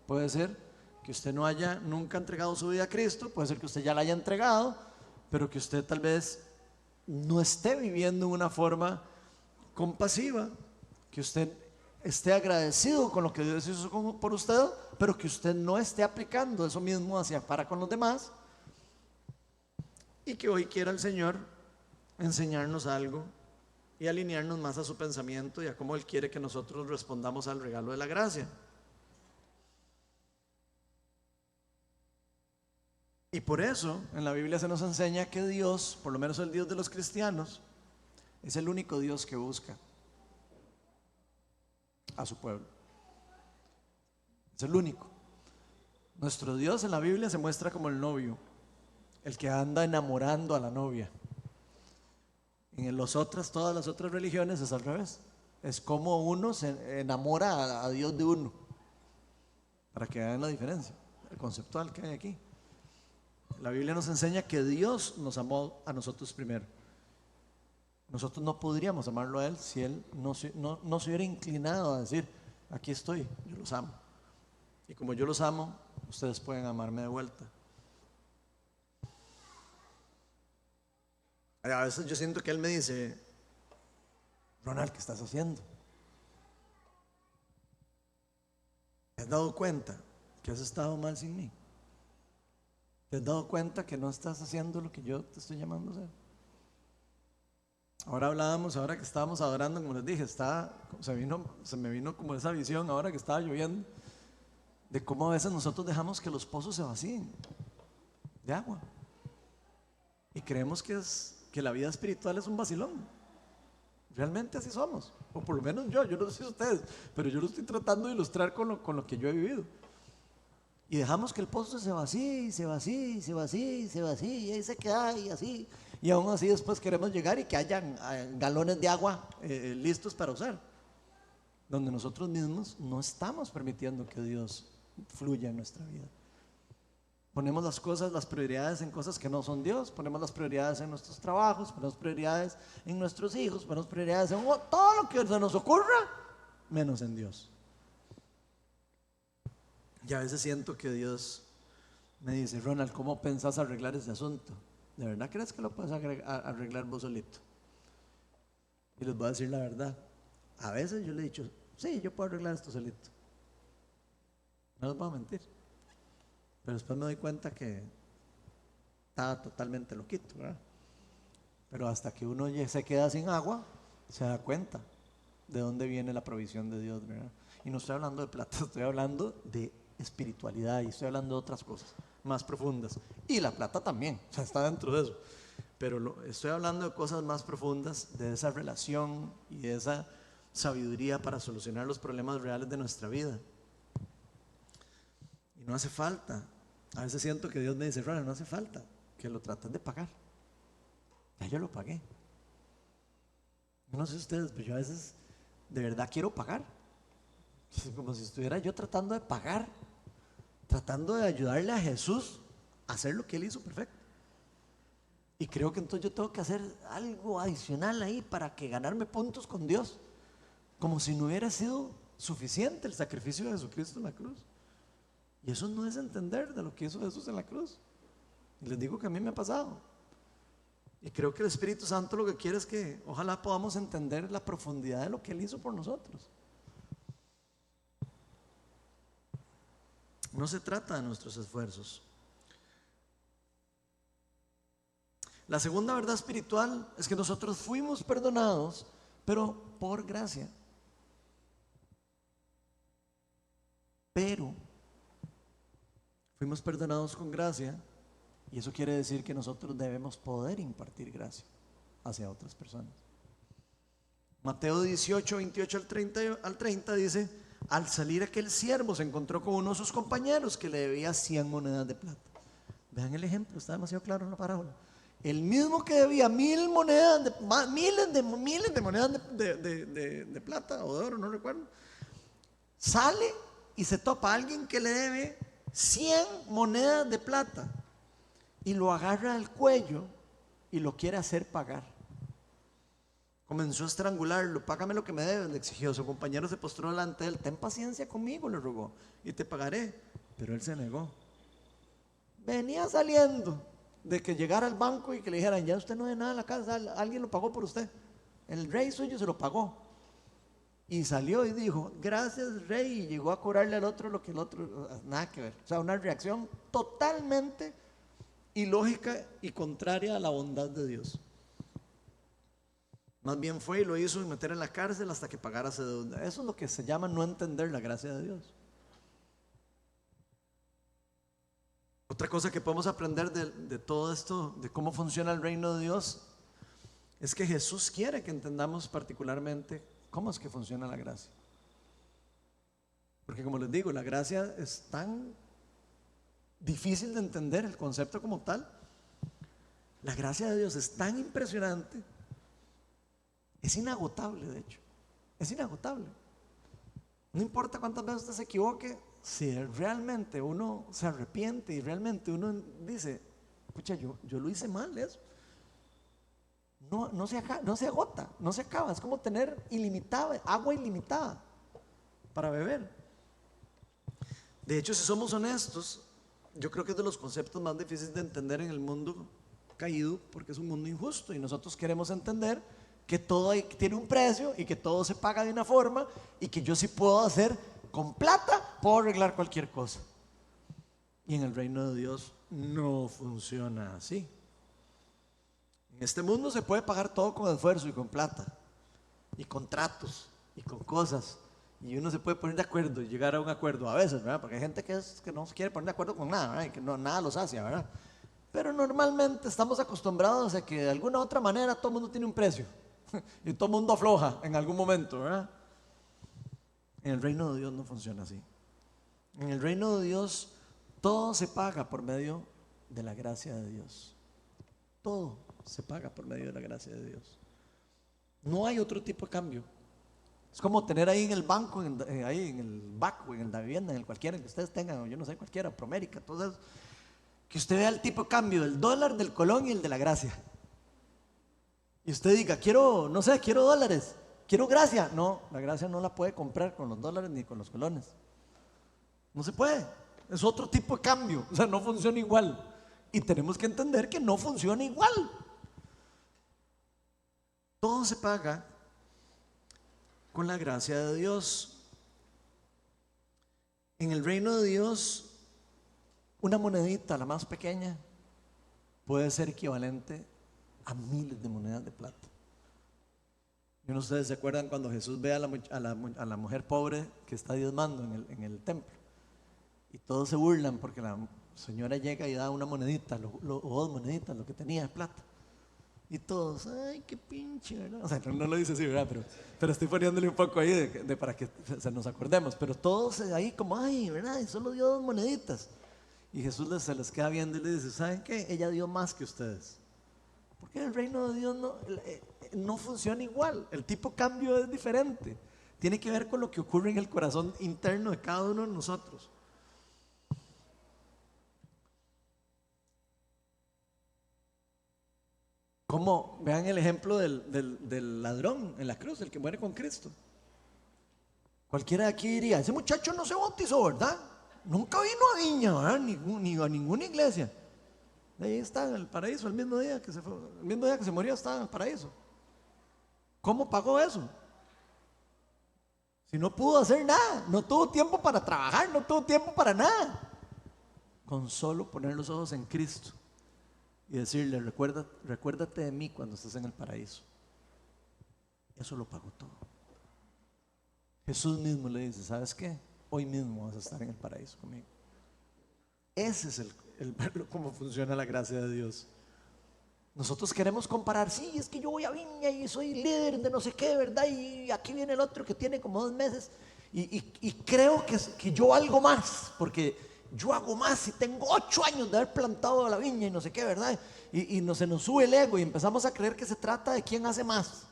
Puede ser que usted no haya nunca entregado su vida a Cristo, puede ser que usted ya la haya entregado, pero que usted tal vez no esté viviendo de una forma compasiva, que usted esté agradecido con lo que Dios hizo por usted, pero que usted no esté aplicando eso mismo para con los demás, y que hoy quiera el Señor enseñarnos algo y alinearnos más a su pensamiento y a cómo Él quiere que nosotros respondamos al regalo de la gracia. Y por eso en la Biblia se nos enseña que Dios, por lo menos el Dios de los cristianos, es el único Dios que busca a su pueblo. Es el único. Nuestro Dios en la Biblia se muestra como el novio, el que anda enamorando a la novia. En todas las otras religiones es al revés. Es como uno se enamora a Dios de uno. Para que vean la diferencia, el conceptual que hay aquí. La Biblia nos enseña que Dios nos amó a nosotros primero. Nosotros no podríamos amarlo a Él si Él no se hubiera inclinado a decir: aquí estoy, yo los amo. Y como yo los amo, ustedes pueden amarme de vuelta. A veces yo siento que Él me dice: Ronald, ¿qué estás haciendo? ¿Te has dado cuenta que has estado mal sin mí? ¿Te has dado cuenta que no estás haciendo lo que yo te estoy llamando a hacer? Ahora que estábamos adorando, como les dije, se me vino como esa visión ahora que estaba lloviendo, de cómo a veces nosotros dejamos que los pozos se vacíen de agua y creemos que la vida espiritual es un vacilón. Realmente así somos, o por lo menos yo no sé ustedes, pero yo lo estoy tratando de ilustrar con lo que yo he vivido. Y dejamos que el pozo se vacíe, se vacíe, se vacíe, se vacíe, y ahí se queda y así. Y aún así después queremos llegar y que hayan galones de agua listos para usar, donde nosotros mismos no estamos permitiendo que Dios fluya en nuestra vida. Ponemos las prioridades en cosas que no son Dios. Ponemos las prioridades en nuestros trabajos, ponemos prioridades en nuestros hijos, ponemos prioridades en todo lo que se nos ocurra, menos en Dios. Y a veces siento que Dios me dice: Ronald, ¿cómo pensás arreglar ese asunto? ¿De verdad crees que lo puedes arreglar vos solito? Y les voy a decir la verdad. A veces yo le he dicho: sí, yo puedo arreglar esto solito. No les voy a mentir. Pero después me doy cuenta que estaba totalmente loquito, ¿verdad? Pero hasta que uno se queda sin agua, se da cuenta de dónde viene la provisión de Dios, ¿verdad? Y no estoy hablando de plata, estoy hablando de espiritualidad y estoy hablando de otras cosas más profundas. Y la plata también, o sea, está dentro de eso. Pero estoy hablando de cosas más profundas, de esa relación y de esa sabiduría para solucionar los problemas reales de nuestra vida. Y no hace falta, a veces siento que Dios me dice, Ronald, no hace falta que lo traten de pagar. Ya yo lo pagué. No sé ustedes, pero yo a veces de verdad quiero pagar. Como si estuviera yo tratando de pagar, tratando de ayudarle a Jesús a hacer lo que Él hizo perfecto. Y creo que entonces yo tengo que hacer algo adicional ahí para que ganarme puntos con Dios. Como si no hubiera sido suficiente el sacrificio de Jesucristo en la cruz. Y eso no es entender de lo que hizo Jesús en la cruz. Y les digo que a mí me ha pasado. Y creo que el Espíritu Santo lo que quiere es que ojalá podamos entender la profundidad de lo que Él hizo por nosotros. No se trata de nuestros esfuerzos. La segunda verdad espiritual es que nosotros fuimos perdonados, pero por gracia. Pero fuimos perdonados con gracia, y eso quiere decir que nosotros debemos poder impartir gracia hacia otras personas. Mateo 18, 28 al 30 dice: al salir aquel siervo se encontró con uno de sus compañeros que le debía 100 monedas de plata. Vean el ejemplo, está demasiado claro en la parábola. El mismo que debía 1000 monedas, miles de monedas de plata o de oro, no recuerdo, sale y se topa a alguien que le debe 100 monedas de plata y lo agarra al cuello y lo quiere hacer pagar. Comenzó a estrangularlo. Págame lo que me debes, le exigió. Su compañero se postró delante de él. Ten paciencia conmigo, le rogó, y te pagaré. Pero él se negó. Venía saliendo de que llegara al banco y que le dijeran: ya usted no debe nada en la casa, alguien lo pagó por usted, el rey suyo se lo pagó. Y salió y dijo: gracias, rey. Y llegó a cobrarle al otro lo que el otro, nada que ver. O sea, una reacción totalmente ilógica y contraria a la bondad de Dios. Más bien fue y lo hizo meter en la cárcel hasta que pagara esa deuda. Eso es lo que se llama no entender la gracia de Dios. Otra cosa que podemos aprender de todo esto, de cómo funciona el reino de Dios, es que Jesús quiere que entendamos particularmente cómo es que funciona la gracia. Porque como les digo, la gracia es tan difícil de entender, el concepto como tal. La gracia de Dios es tan impresionante. Es inagotable, de hecho. Es inagotable. No importa cuántas veces usted se equivoque, si realmente uno se arrepiente y realmente uno dice: pucha, yo lo hice mal, eso. No se agota, no se acaba. Es como tener agua ilimitada para beber. De hecho, si somos honestos, yo creo que es de los conceptos más difíciles de entender en el mundo caído, porque es un mundo injusto y nosotros queremos entender que todo tiene un precio y que todo se paga de una forma y que yo sí puedo hacer con plata, puedo arreglar cualquier cosa. Y en el reino de Dios no funciona así. En este mundo se puede pagar todo con esfuerzo y con plata y con tratos y con cosas, y uno se puede poner de acuerdo y llegar a un acuerdo a veces, ¿verdad? Porque hay gente que no se quiere poner de acuerdo con nada, ¿verdad? Y que nada los sacia, ¿verdad? Pero normalmente estamos acostumbrados a que de alguna u otra manera todo el mundo tiene un precio y todo el mundo afloja en algún momento, ¿verdad? En el reino de Dios no funciona así. En el reino de Dios todo se paga por medio de la gracia de Dios. Todo se paga por medio de la gracia de Dios. No hay otro tipo de cambio. Es como tener ahí en el banco, ahí en el BAC o en la vivienda, en el cualquiera que ustedes tengan, o yo no sé, cualquiera, Promérica, todo eso, que usted vea el tipo de cambio del dólar, del colón y el de la gracia. Y usted diga: quiero, no sé, quiero dólares, quiero gracia. No, la gracia no la puede comprar con los dólares ni con los colones. No se puede. Es otro tipo de cambio. O sea, no funciona igual. Y tenemos que entender que no funciona igual. Todo se paga con la gracia de Dios. En el reino de Dios Una monedita, la más pequeña, puede ser equivalente a miles de monedas de plata. Yo no sé si ustedes se acuerdan cuando Jesús ve a la mujer pobre que está diezmando en el templo. Y todos se burlan porque la señora llega y da una monedita, o dos moneditas, lo que tenía de plata. Y todos, ay, qué pinche, ¿verdad? O sea, no lo dice así, ¿verdad? Pero estoy poniéndole un poco ahí para que se nos acordemos. Pero todos ahí como, ay, ¿verdad? Y solo dio dos moneditas. Y Jesús se les queda viendo y le dice, ¿saben qué? Ella dio más que ustedes. Porque el reino de Dios no funciona igual. El tipo de cambio es diferente. Tiene que ver con lo que ocurre en el corazón interno de cada uno de nosotros. Como vean el ejemplo del ladrón en la cruz, el que muere con Cristo. Cualquiera de aquí diría, ese muchacho no se bautizó, ¿verdad? Nunca vino a Viña, ¿verdad? Ni a ninguna iglesia. Ahí está en el paraíso, el mismo día que se murió estaba en el paraíso. ¿Cómo pagó eso? Si no pudo hacer nada, no tuvo tiempo para trabajar, no tuvo tiempo para nada. Con solo poner los ojos en Cristo y decirle, recuérdate de mí cuando estés en el paraíso. Eso lo pagó todo. Jesús mismo le dice, ¿sabes qué? Hoy mismo vas a estar en el paraíso conmigo. Ese es el verlo cómo funciona la gracia de Dios. Nosotros queremos comparar, sí, es que yo voy a Viña y soy líder de no sé qué, ¿verdad? Y aquí viene el otro que tiene como 2 meses y creo que yo valgo más, porque yo hago más y tengo 8 años de haber plantado la viña y no sé qué, ¿verdad? Y se nos sube el ego y empezamos a creer que se trata de quién hace más.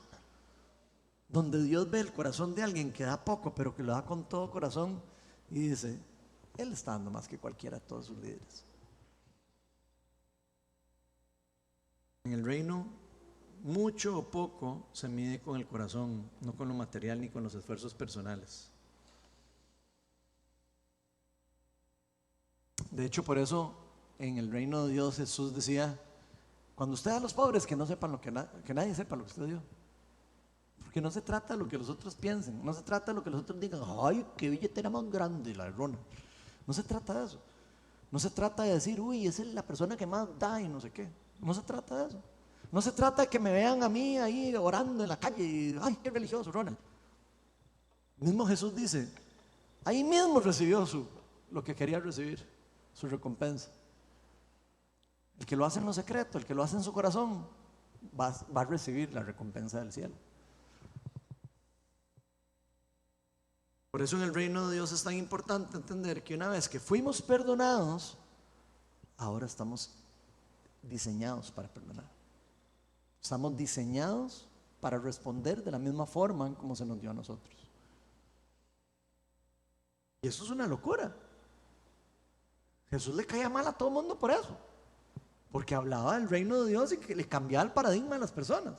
Donde Dios ve el corazón de alguien que da poco, pero que lo da con todo corazón y dice, Él está dando más que cualquiera de todos sus líderes. En el reino, mucho o poco se mide con el corazón, no con lo material ni con los esfuerzos personales. De hecho, por eso en el reino de Dios Jesús decía, cuando usted da a los pobres, que no sepan que nadie sepa lo que usted dio. Porque no se trata de lo que los otros piensen, no se trata de lo que los otros digan, ay, qué billetera más grande la Rona. No se trata de eso. No se trata de decir, uy, esa es la persona que más da y no sé qué. No se trata de eso. No se trata de que me vean a mí ahí orando en la calle y, ay, qué religioso, Ronald. Mismo Jesús dice, ahí mismo recibió lo que quería recibir, su recompensa. El que lo hace en lo secreto, el que lo hace en su corazón, va a recibir la recompensa del cielo. Por eso en el reino de Dios es tan importante entender que una vez que fuimos perdonados, ahora estamos diseñados para perdonar. Estamos diseñados para responder de la misma forma como se nos dio a nosotros. Y eso es una locura. Jesús le caía mal a todo el mundo por eso, porque hablaba del reino de Dios y que le cambiaba el paradigma de las personas.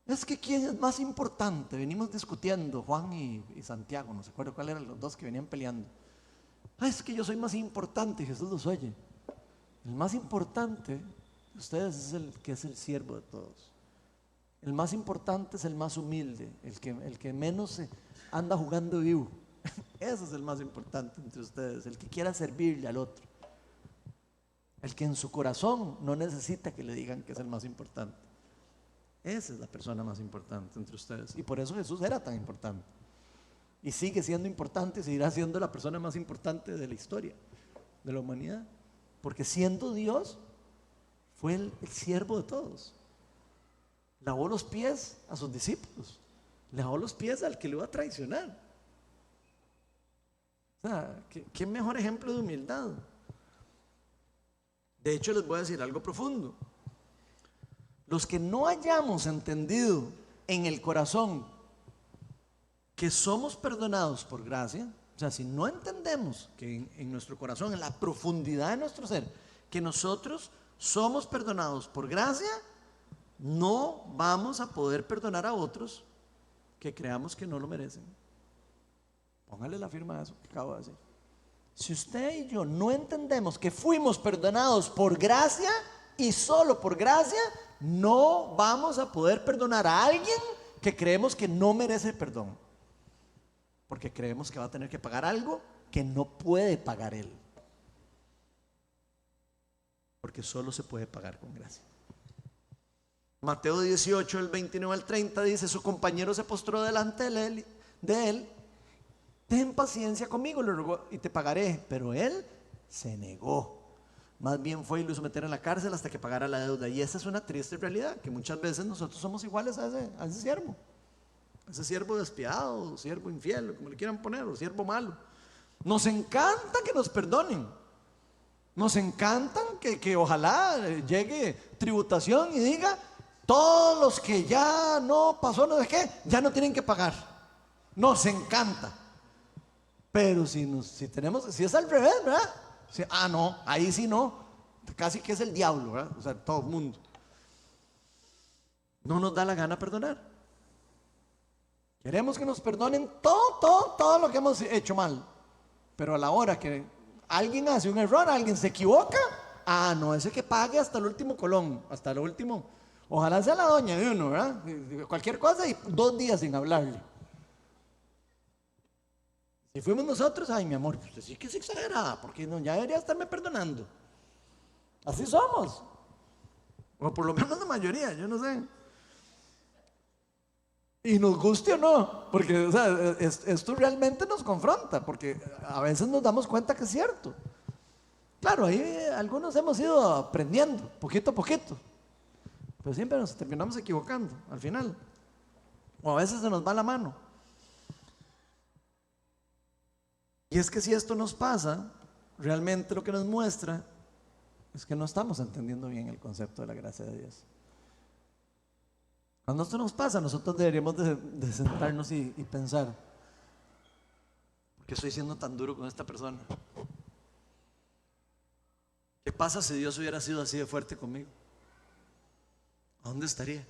Es que ¿quién es más importante? Venimos discutiendo, Juan y Santiago, no se acuerdo cuáles eran los dos que venían peleando. Es que yo soy más importante, y Jesús los oye. El más importante de ustedes es el que es el siervo de todos. El más importante es el más humilde, el que menos anda jugando vivo. Ese es el más importante entre ustedes, el que quiera servirle al otro. El que en su corazón no necesita que le digan que es el más importante. Esa es la persona más importante entre ustedes. Y por eso Jesús era tan importante. Y sigue siendo importante y seguirá siendo la persona más importante de la historia, de la humanidad. Porque siendo Dios, fue el siervo de todos. Lavó los pies a sus discípulos. Lavó los pies al que le iba a traicionar. O sea, ¿qué mejor ejemplo de humildad? De hecho, les voy a decir algo profundo. Los que no hayamos entendido en el corazón que somos perdonados por gracia, o sea, si no entendemos que en nuestro corazón, en la profundidad de nuestro ser, que nosotros somos perdonados por gracia, no vamos a poder perdonar a otros que creamos que no lo merecen. Póngale la firma a eso que acabo de decir. Si usted y yo no entendemos que fuimos perdonados por gracia y solo por gracia, no vamos a poder perdonar a alguien que creemos que no merece perdón, porque creemos que va a tener que pagar algo que no puede pagar él. porque solo se puede pagar con gracia. Mateo 18, el 29 al 30 dice: su compañero se postró delante de él, ten paciencia conmigo, le rogó, y te pagaré. Pero él se negó. Más bien fue y lo hizo meter en la cárcel hasta que pagara la deuda. Y esa es una triste realidad, que muchas veces nosotros somos iguales a ese siervo. Ese siervo despiadado, siervo infiel, como le quieran poner, o siervo malo. Nos encanta que nos perdonen. Nos encanta que ojalá llegue tributación y diga: todos los que ya no pasó, no sé qué, ya no tienen que pagar. Nos encanta. Pero si es al revés, ¿verdad? No, ahí sí no. Casi que es el diablo, ¿verdad? O sea, todo el mundo. No nos da la gana perdonar. Queremos que nos perdonen todo lo que hemos hecho mal. Pero a la hora que alguien hace un error, alguien se equivoca, no, ese que pague hasta el último colón, hasta el último. Ojalá sea la doña de uno, ¿verdad? Cualquier cosa y 2 días sin hablarle. Si fuimos nosotros, ay, mi amor, pues sí que es exagerada, porque no, ya debería estarme perdonando. Así somos. O por lo menos la mayoría, yo no sé. Y nos guste o no, porque o sea, esto realmente nos confronta, porque a veces nos damos cuenta que es cierto. Claro, ahí algunos hemos ido aprendiendo, poquito a poquito, pero siempre nos terminamos equivocando al final. O a veces se nos va la mano. Y es que si esto nos pasa, realmente lo que nos muestra es que no estamos entendiendo bien el concepto de la gracia de Dios. Cuando esto nos pasa, nosotros deberíamos de sentarnos y pensar: ¿por qué estoy siendo tan duro con esta persona? ¿Qué pasa si Dios hubiera sido así de fuerte conmigo? ¿A dónde estaría?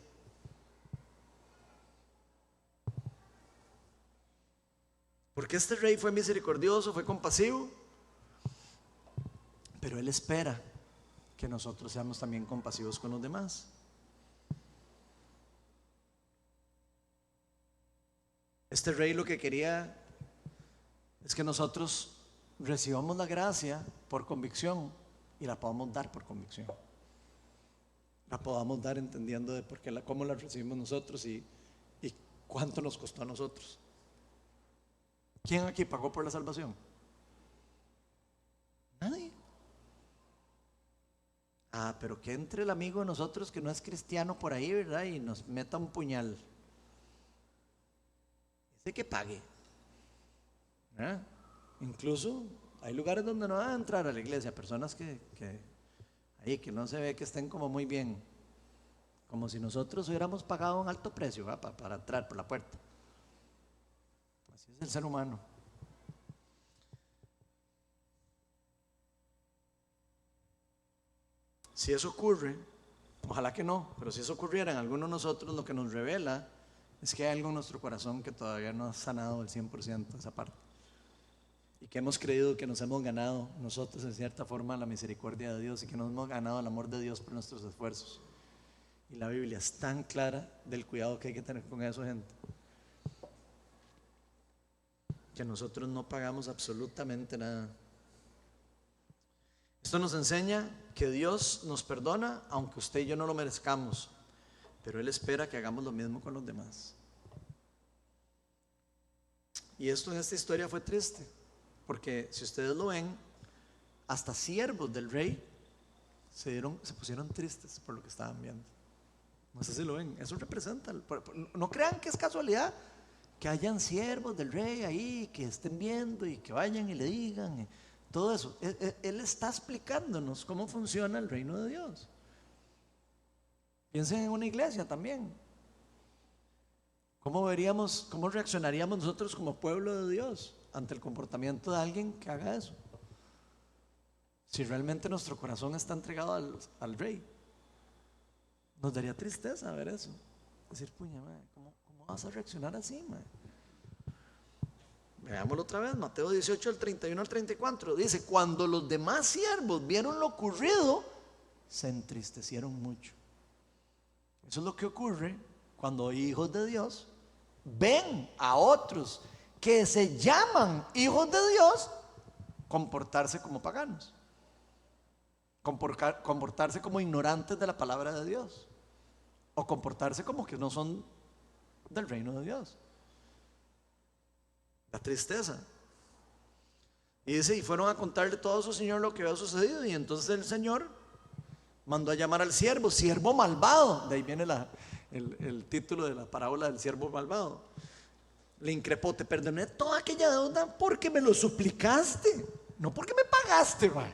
Porque este rey fue misericordioso, fue compasivo, pero Él espera que nosotros seamos también compasivos con los demás. Este rey lo que quería es que nosotros recibamos la gracia por convicción y la podamos dar por convicción. La podamos dar entendiendo de por qué cómo la recibimos nosotros y cuánto nos costó a nosotros. ¿Quién aquí pagó por la salvación? Nadie. Pero que entre el amigo de nosotros que no es cristiano por ahí, ¿verdad? Y nos meta un puñal. Ese que pague. ¿Verdad? Incluso hay lugares donde no van a entrar a la iglesia personas que no se ve que estén como muy bien, como si nosotros hubiéramos pagado un alto precio, ¿verdad? Para entrar por la puerta. Así es el ser humano. Si eso ocurre, ojalá que no, pero si eso ocurriera en alguno de nosotros, lo que nos revela es que hay algo en nuestro corazón que todavía no ha sanado el 100% esa parte, y que hemos creído que nos hemos ganado nosotros en cierta forma la misericordia de Dios y que nos hemos ganado el amor de Dios por nuestros esfuerzos. Y la Biblia es tan clara del cuidado que hay que tener con eso, gente, que nosotros no pagamos absolutamente nada. Esto nos enseña que Dios nos perdona aunque usted y yo no lo merezcamos, pero Él espera que hagamos lo mismo con los demás. Y esto en esta historia fue triste, porque si ustedes lo ven, hasta siervos del rey se pusieron tristes por lo que estaban viendo. No sé si lo ven, eso representa, no crean que es casualidad que hayan siervos del rey ahí, que estén viendo y que vayan y le digan todo eso. Él está explicándonos cómo funciona el reino de Dios. Piensen en una iglesia también. ¿Cómo reaccionaríamos nosotros como pueblo de Dios ante el comportamiento de alguien que haga eso? Si realmente nuestro corazón está entregado al rey, nos daría tristeza ver eso. Decir, puña, ¿cómo vas a reaccionar así, man? Veámoslo otra vez, Mateo 18, del 31 al 34. Dice: cuando los demás siervos vieron lo ocurrido, se entristecieron mucho. Eso es lo que ocurre cuando hijos de Dios ven a otros que se llaman hijos de Dios comportarse como paganos, comportarse como ignorantes de la palabra de Dios, o comportarse como que no son del reino de Dios. La tristeza. Y dice, y fueron a contarle todo a su señor lo que había sucedido. Y entonces el señor mandó a llamar al siervo, siervo malvado. De ahí viene el título de la parábola del siervo malvado. Le increpó: te perdoné toda aquella deuda porque me lo suplicaste, no porque me pagaste, man.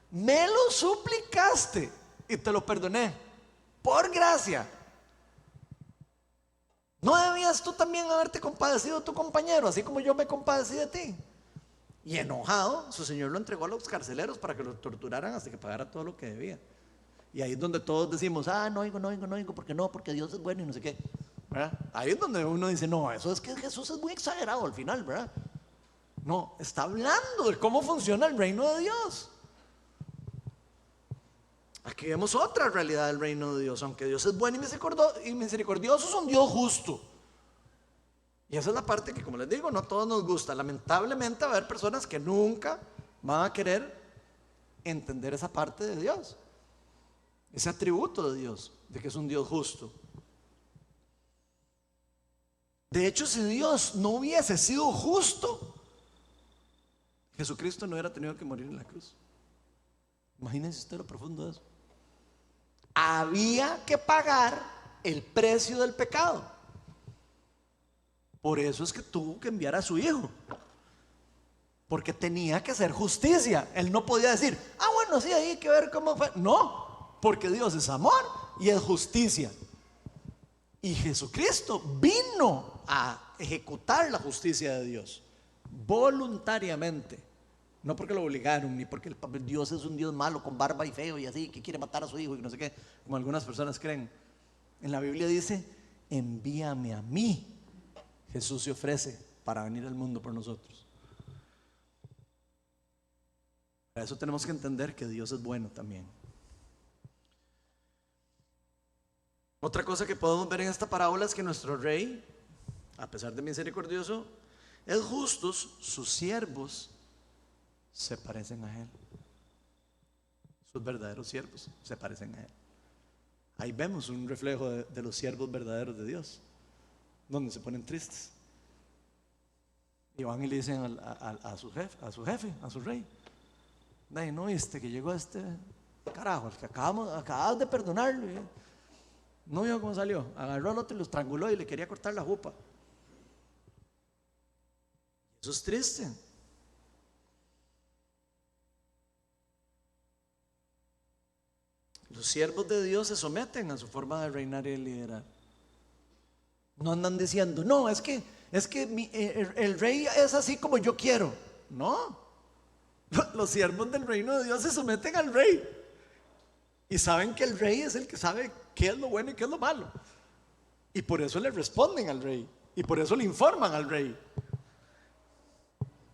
Me lo suplicaste y te lo perdoné por gracia. ¿No debías tú también haberte compadecido de tu compañero, así como yo me compadecí de ti? Y enojado, su señor lo entregó a los carceleros para que lo torturaran hasta que pagara todo lo que debía. Y ahí es donde todos decimos: no oigo, porque no, porque Dios es bueno y no sé qué, ¿verdad? Ahí es donde uno dice: no, eso es que Jesús es muy exagerado al final, ¿verdad? No, está hablando de cómo funciona el reino de Dios. Aquí vemos otra realidad del reino de Dios. Aunque Dios es bueno y misericordioso, es un Dios justo. Y esa es la parte que, como les digo, no a todos nos gusta. Lamentablemente va a haber personas que nunca van a querer entender esa parte de Dios, ese atributo de Dios, de que es un Dios justo. De hecho, si Dios no hubiese sido justo, Jesucristo no hubiera tenido que morir en la cruz. Imagínense usted lo profundo de eso. Había que pagar el precio del pecado. Por eso es que tuvo que enviar a su hijo, porque tenía que hacer justicia. Él no podía decir: bueno, sí, ahí hay que ver cómo fue. No, porque Dios es amor y es justicia. Y Jesucristo vino a ejecutar la justicia de Dios voluntariamente. No porque lo obligaron, ni porque Dios es un Dios malo con barba y feo y así, que quiere matar a su hijo y no sé qué, como algunas personas creen. En la Biblia dice: envíame a mí. Jesús se ofrece para venir al mundo por nosotros. Para eso tenemos que entender que Dios es bueno también. Otra cosa que podemos ver en esta parábola es que nuestro rey, a pesar de misericordioso, es justo. Sus siervos se parecen a él. Sus verdaderos siervos se parecen a él. Ahí vemos un reflejo de los siervos verdaderos de Dios, donde se ponen tristes y van y le dicen a su jefe, a su rey: ¿no viste que llegó este carajo, el que acabas de perdonarlo? No vio cómo salió, agarró al otro y lo estranguló y le quería cortar la jupa. Eso es triste. Los siervos de Dios se someten a su forma de reinar y de liderar. No andan diciendo: no, es que el rey es así como yo quiero. No, los siervos del reino de Dios se someten al rey y saben que el rey es el que sabe qué es lo bueno y qué es lo malo, y por eso le responden al rey y por eso le informan al rey.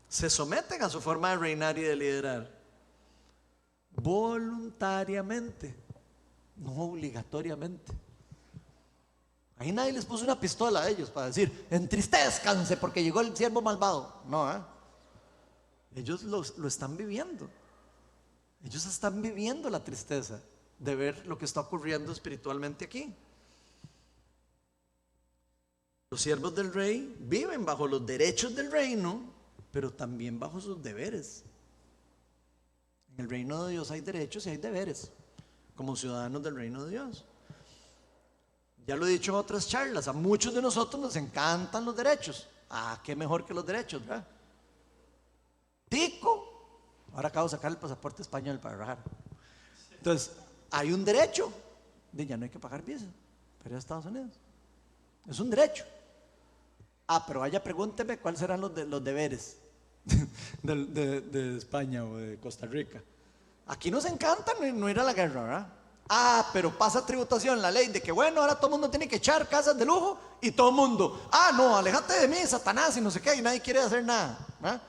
Se someten a su forma de reinar y de liderar voluntariamente, no obligatoriamente. Ahí nadie les puso una pistola a ellos para decir: entristezcanse porque llegó el siervo malvado. No, ellos lo están viviendo. Ellos están viviendo la tristeza de ver lo que está ocurriendo espiritualmente aquí. Los siervos del rey viven bajo los derechos del reino, pero también bajo sus deberes. En el reino de Dios hay derechos y hay deberes como ciudadanos del reino de Dios. Ya lo he dicho en otras charlas, a muchos de nosotros nos encantan los derechos. Qué mejor que los derechos, ¿verdad? Tico, ahora acabo de sacar el pasaporte español para rajar. Entonces, hay un derecho de ya no hay que pagar visa para ir a Estados Unidos. Es un derecho. Pero vaya, pregúnteme cuáles serán los deberes de España o de Costa Rica. Aquí nos encanta no ir a la guerra, ¿verdad? Pero pasa tributación, la ley de que bueno, ahora todo el mundo tiene que echar casas de lujo y todo el mundo: no, aléjate de mí, Satanás, y no sé qué, y nadie quiere hacer nada, ¿verdad?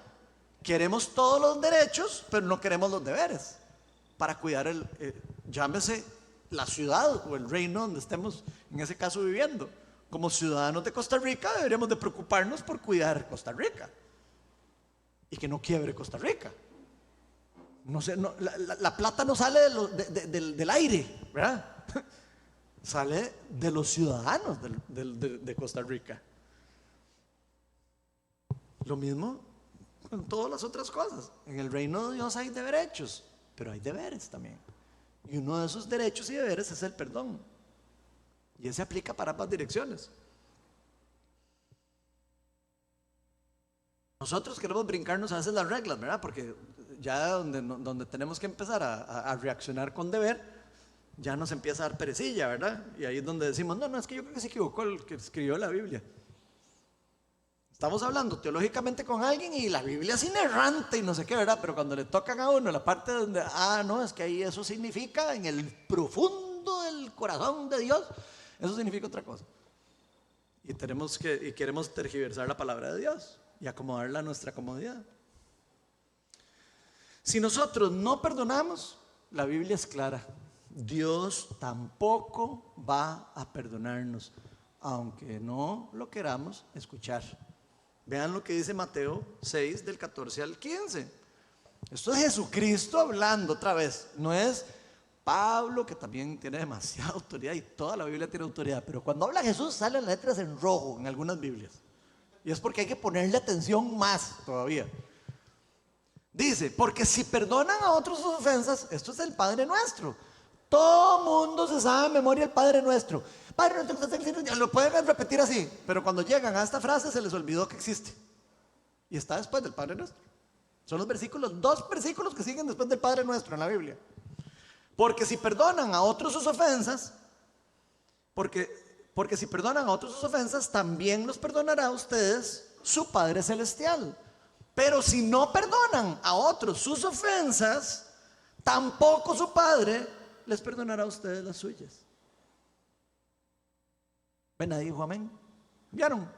Queremos todos los derechos, pero no queremos los deberes para cuidar llámese la ciudad o el reino donde estemos en ese caso viviendo. Como ciudadanos de Costa Rica deberíamos de preocuparnos por cuidar Costa Rica y que no quiebre Costa Rica. No sé, la plata no sale del aire, ¿verdad? Sale de los ciudadanos de Costa Rica. Lo mismo con todas las otras cosas. En el reino de Dios hay derechos, pero hay deberes también. Y uno de esos derechos y deberes es el perdón. Y ese aplica para ambas direcciones. Nosotros queremos brincarnos a veces las reglas, ¿verdad? Porque ya donde tenemos que empezar a reaccionar con deber, ya nos empieza a dar perecilla, ¿verdad? Y ahí es donde decimos, no, es que yo creo que se equivocó el que escribió la Biblia. Estamos hablando teológicamente con alguien y la Biblia es inerrante y no sé qué, ¿verdad? Pero cuando le tocan a uno la parte donde, no, es que ahí eso significa en el profundo del corazón de Dios, eso significa otra cosa. Y queremos tergiversar la palabra de Dios y acomodarla a nuestra comodidad. Si nosotros no perdonamos, la Biblia es clara. Dios tampoco va a perdonarnos, aunque no lo queramos escuchar. Vean lo que dice Mateo 6, del 14 al 15. Esto es Jesucristo hablando otra vez. No es Pablo, que también tiene demasiada autoridad y toda la Biblia tiene autoridad. Pero cuando habla Jesús salen letras en rojo en algunas Biblias. Y es porque hay que ponerle atención más todavía. Dice, porque si perdonan a otros sus ofensas, esto es el Padre Nuestro. Todo mundo se sabe de memoria el Padre Nuestro. Padre Nuestro, lo pueden repetir así, pero cuando llegan a esta frase se les olvidó que existe. Y está después del Padre Nuestro. Son los versículos, 2 versículos que siguen después del Padre Nuestro en la Biblia. Porque si perdonan a otros sus ofensas, porque si perdonan a otros sus ofensas, también los perdonará a ustedes su Padre Celestial. Pero si no perdonan a otros sus ofensas, tampoco su Padre les perdonará a ustedes las suyas. ¿Ven ahí, dijo amén? ¿Vieron?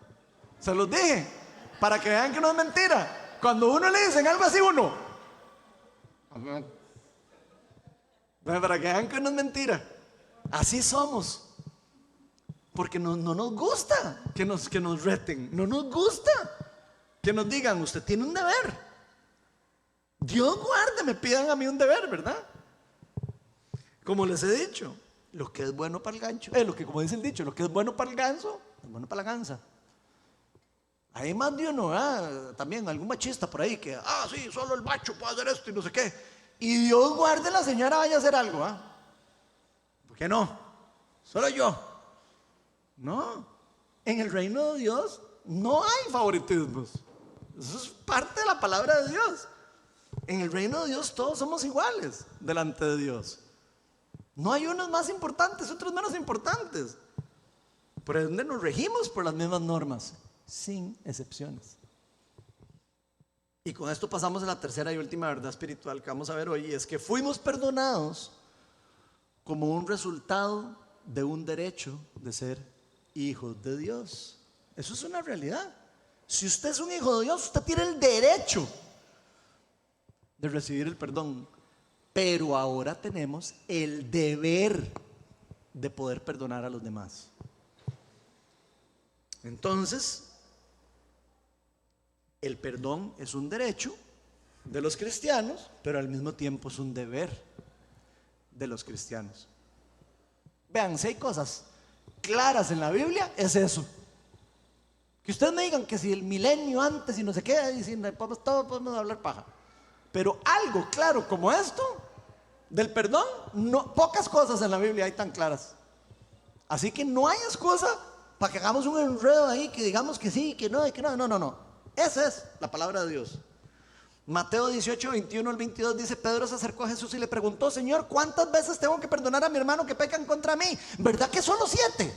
Se los dije, para que vean que no es mentira. Cuando uno le dicen algo así, uno, amén. Para que vean que no es mentira. Así somos. Porque no nos gusta que nos reten. No nos gusta que nos digan, usted tiene un deber. Dios guarde, me pidan a mí un deber, ¿verdad? Como les he dicho, lo que es bueno para el gancho, como dice el dicho, lo que es bueno para el ganso, es bueno para la gansa. Hay más de uno, también algún machista por ahí que, sí, solo el macho puede hacer esto y no sé qué. Y Dios guarde, la señora vaya a hacer algo, ¿por qué no? Solo yo. No, en el reino de Dios no hay favoritismos. Eso es parte de la palabra de Dios. En el reino de Dios todos somos iguales delante de Dios. No hay unos más importantes, otros menos importantes. Por ende nos regimos por las mismas normas, sin excepciones. Y con esto pasamos a la tercera y última verdad espiritual que vamos a ver hoy, y es que fuimos perdonados como un resultado de un derecho de ser hijos de Dios. Eso es una realidad. Si usted es un hijo de Dios, usted tiene el derecho de recibir el perdón. Pero ahora tenemos el deber de poder perdonar a los demás. Entonces, el perdón es un derecho de los cristianos, pero al mismo tiempo es un deber de los cristianos. Vean, si hay cosas claras en la Biblia, es eso. Que ustedes me digan que si el milenio antes y no sé qué, diciendo, todos podemos hablar paja. Pero algo claro como esto, del perdón, pocas cosas en la Biblia hay tan claras. Así que no hay excusa para que hagamos un enredo ahí, que digamos que sí, que no. Esa es la palabra de Dios. Mateo 18, 21 al 22 dice, Pedro se acercó a Jesús y le preguntó, Señor, ¿cuántas veces tengo que perdonar a mi hermano que pecan contra mí? ¿Verdad que solo 7?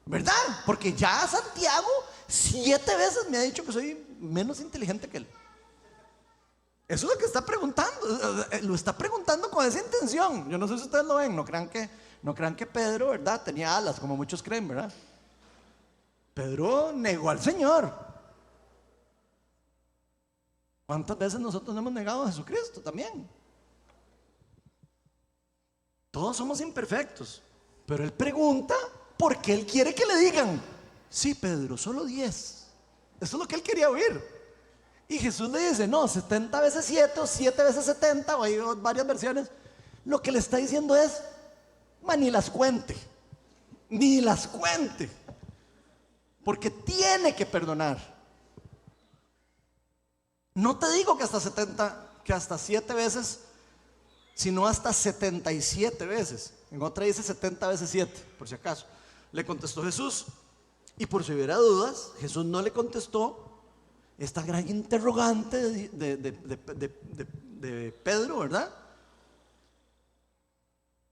¿Verdad? Porque ya Santiago 7 veces me ha dicho que soy menos inteligente que él. Eso es lo que está preguntando. Lo está preguntando con esa intención. Yo no sé si ustedes lo ven. No crean que Pedro, ¿verdad?, tenía alas, como muchos creen, ¿verdad? Pedro negó al Señor. ¿Cuántas veces nosotros hemos negado a Jesucristo también? Todos somos imperfectos. Pero él pregunta porque él quiere que le digan, sí, Pedro, solo 10. Eso es lo que él quería oír. Y Jesús le dice, no, 70 veces 7 o 7 veces 70, o hay varias versiones. Lo que le está diciendo es, ni las cuente, ni las cuente, porque tiene que perdonar. No te digo que hasta 70, que hasta 7 veces, sino hasta 77 veces. En otra dice 70 veces 7, por si acaso. Le contestó Jesús. Y por si hubiera dudas, Jesús no le contestó esta gran interrogante de Pedro, ¿verdad?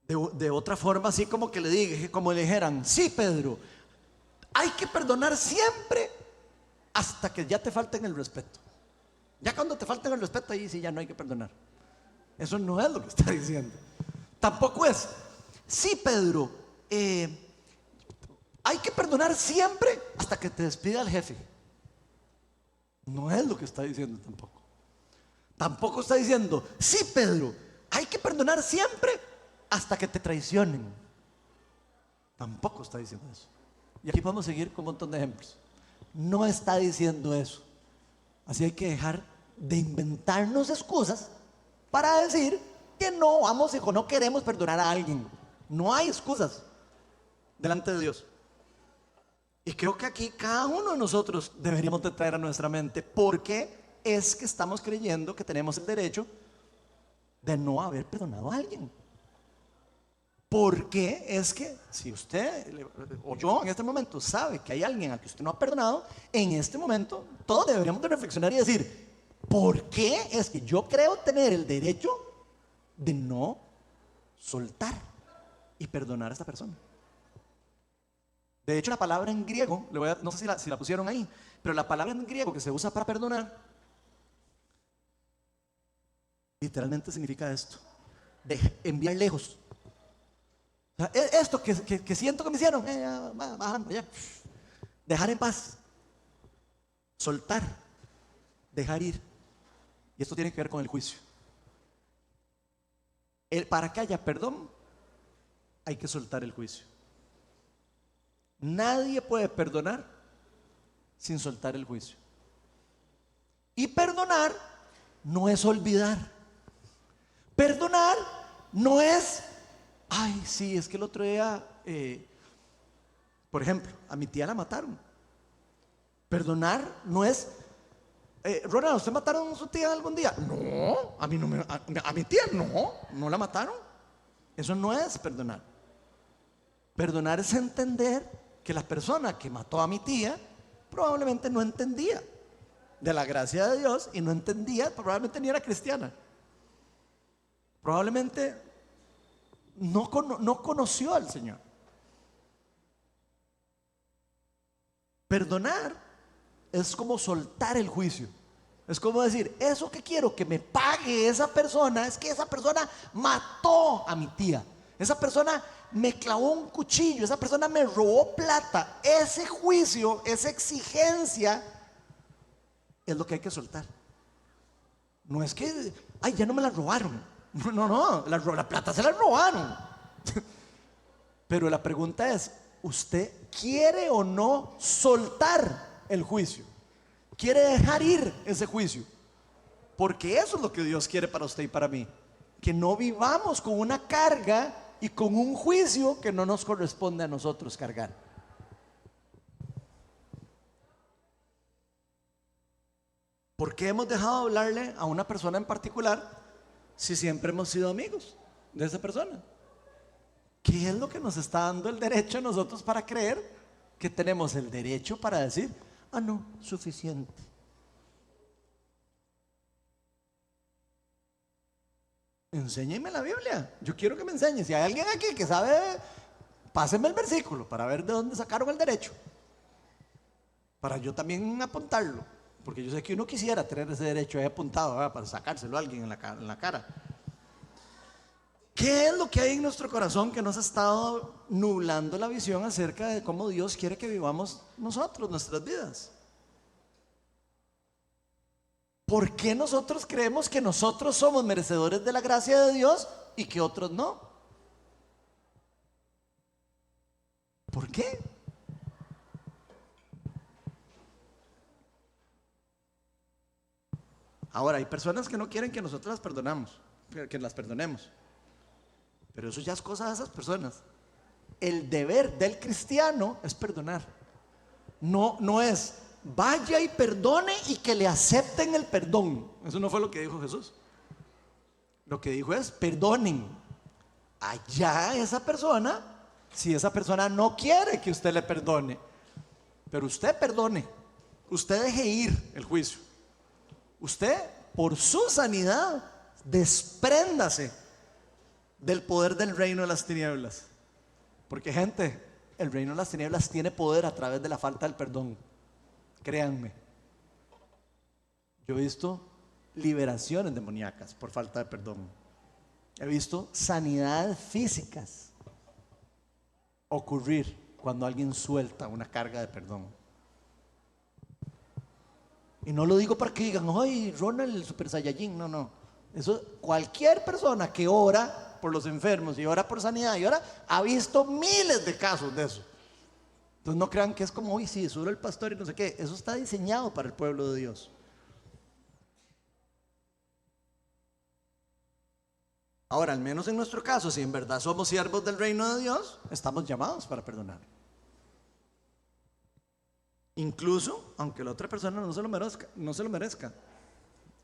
De otra forma, así como que le dije, como le dijeran, sí, Pedro, hay que perdonar siempre hasta que ya te falten el respeto. Ya cuando te falten el respeto, ahí sí ya no hay que perdonar. Eso no es lo que está diciendo. Tampoco es, sí, Pedro, hay que perdonar siempre hasta que te despida el jefe. No es lo que está diciendo tampoco. Tampoco está diciendo, sí, Pedro, hay que perdonar siempre hasta que te traicionen. Tampoco está diciendo eso. Y aquí podemos seguir con un montón de ejemplos. No está diciendo eso. Así hay que dejar de inventarnos excusas para decir que no vamos o no queremos perdonar a alguien. No hay excusas delante de Dios. Y creo que aquí cada uno de nosotros deberíamos de traer a nuestra mente por qué es que estamos creyendo que tenemos el derecho de no haber perdonado a alguien. ¿Por qué es que si usted o yo en este momento sabe que hay alguien a que usted no ha perdonado, en este momento todos deberíamos de reflexionar y decir, ¿por qué es que yo creo tener el derecho de no soltar y perdonar a esta persona? De hecho, la palabra en griego, no sé si la pusieron ahí, pero la palabra en griego que se usa para perdonar, literalmente significa esto, de enviar lejos. O sea, esto que siento que me hicieron, ya, bajando, ya. Dejar en paz, soltar, dejar ir. Y esto tiene que ver con el juicio. Para que haya perdón, hay que soltar el juicio. Nadie puede perdonar sin soltar el juicio. Y perdonar no es olvidar. Perdonar no es, ay, sí, es que el otro día, por ejemplo, a mi tía la mataron. Perdonar no es, Ronald, ¿usted mataron a su tía algún día? No, a mí no a mi tía no la mataron. Eso no es perdonar. Perdonar es entender que la persona que mató a mi tía probablemente no entendía de la gracia de Dios y no entendía, probablemente ni era cristiana. Probablemente no conoció al Señor. Perdonar es como soltar el juicio. Es como decir, eso que quiero que me pague esa persona es que esa persona mató a mi tía. Esa persona me clavó un cuchillo, esa persona me robó plata. Ese juicio, esa exigencia es lo que hay que soltar. No es que, ay, ya no me la robaron. No, la plata se la robaron. Pero la pregunta es, ¿usted quiere o no soltar el juicio? ¿Quiere dejar ir ese juicio? Porque eso es lo que Dios quiere para usted y para mí. Que no vivamos con una carga y con un juicio que no nos corresponde a nosotros cargar. ¿Por qué hemos dejado de hablarle a una persona en particular si siempre hemos sido amigos de esa persona? ¿Qué es lo que nos está dando el derecho a nosotros para creer que tenemos el derecho para decir, ah, no, suficiente? Enséñeme la Biblia. Yo quiero que me enseñe. Si hay alguien aquí que sabe, pásenme el versículo para ver de dónde sacaron el derecho. Para yo también apuntarlo. Porque yo sé que uno quisiera tener ese derecho ahí apuntado, ¿verdad? Para sacárselo a alguien en la cara. ¿Qué es lo que hay en nuestro corazón que nos ha estado nublando la visión acerca de cómo Dios quiere que vivamos nosotros, nuestras vidas? ¿Por qué nosotros creemos que nosotros somos merecedores de la gracia de Dios y que otros no? ¿Por qué? Ahora, hay personas que no quieren que nosotros que las perdonemos. Pero eso ya es cosa de esas personas. El deber del cristiano es perdonar. No es vaya y perdone y que le acepten el perdón. Eso no fue lo que dijo Jesús. Lo que dijo es perdonen. Allá esa persona, si esa persona no quiere que usted le perdone, pero usted perdone, usted deje ir el juicio. Usted, por su sanidad, despréndase del poder del reino de las tinieblas. Porque, gente, el reino de las tinieblas tiene poder a través de la falta del perdón. Créanme. Yo he visto liberaciones demoníacas por falta de perdón. He visto sanidades físicas ocurrir cuando alguien suelta una carga de perdón. Y no lo digo para que digan, ay, Ronald el Super Saiyajin. No. Eso, cualquier persona que ora por los enfermos y ora por sanidad y ora, ha visto miles de casos de eso. Entonces no crean que es como, uy, sí, solo el pastor y no sé qué. Eso está diseñado para el pueblo de Dios. Ahora, al menos en nuestro caso, si en verdad somos siervos del reino de Dios, estamos llamados para perdonar. Incluso, aunque la otra persona no se lo merezca.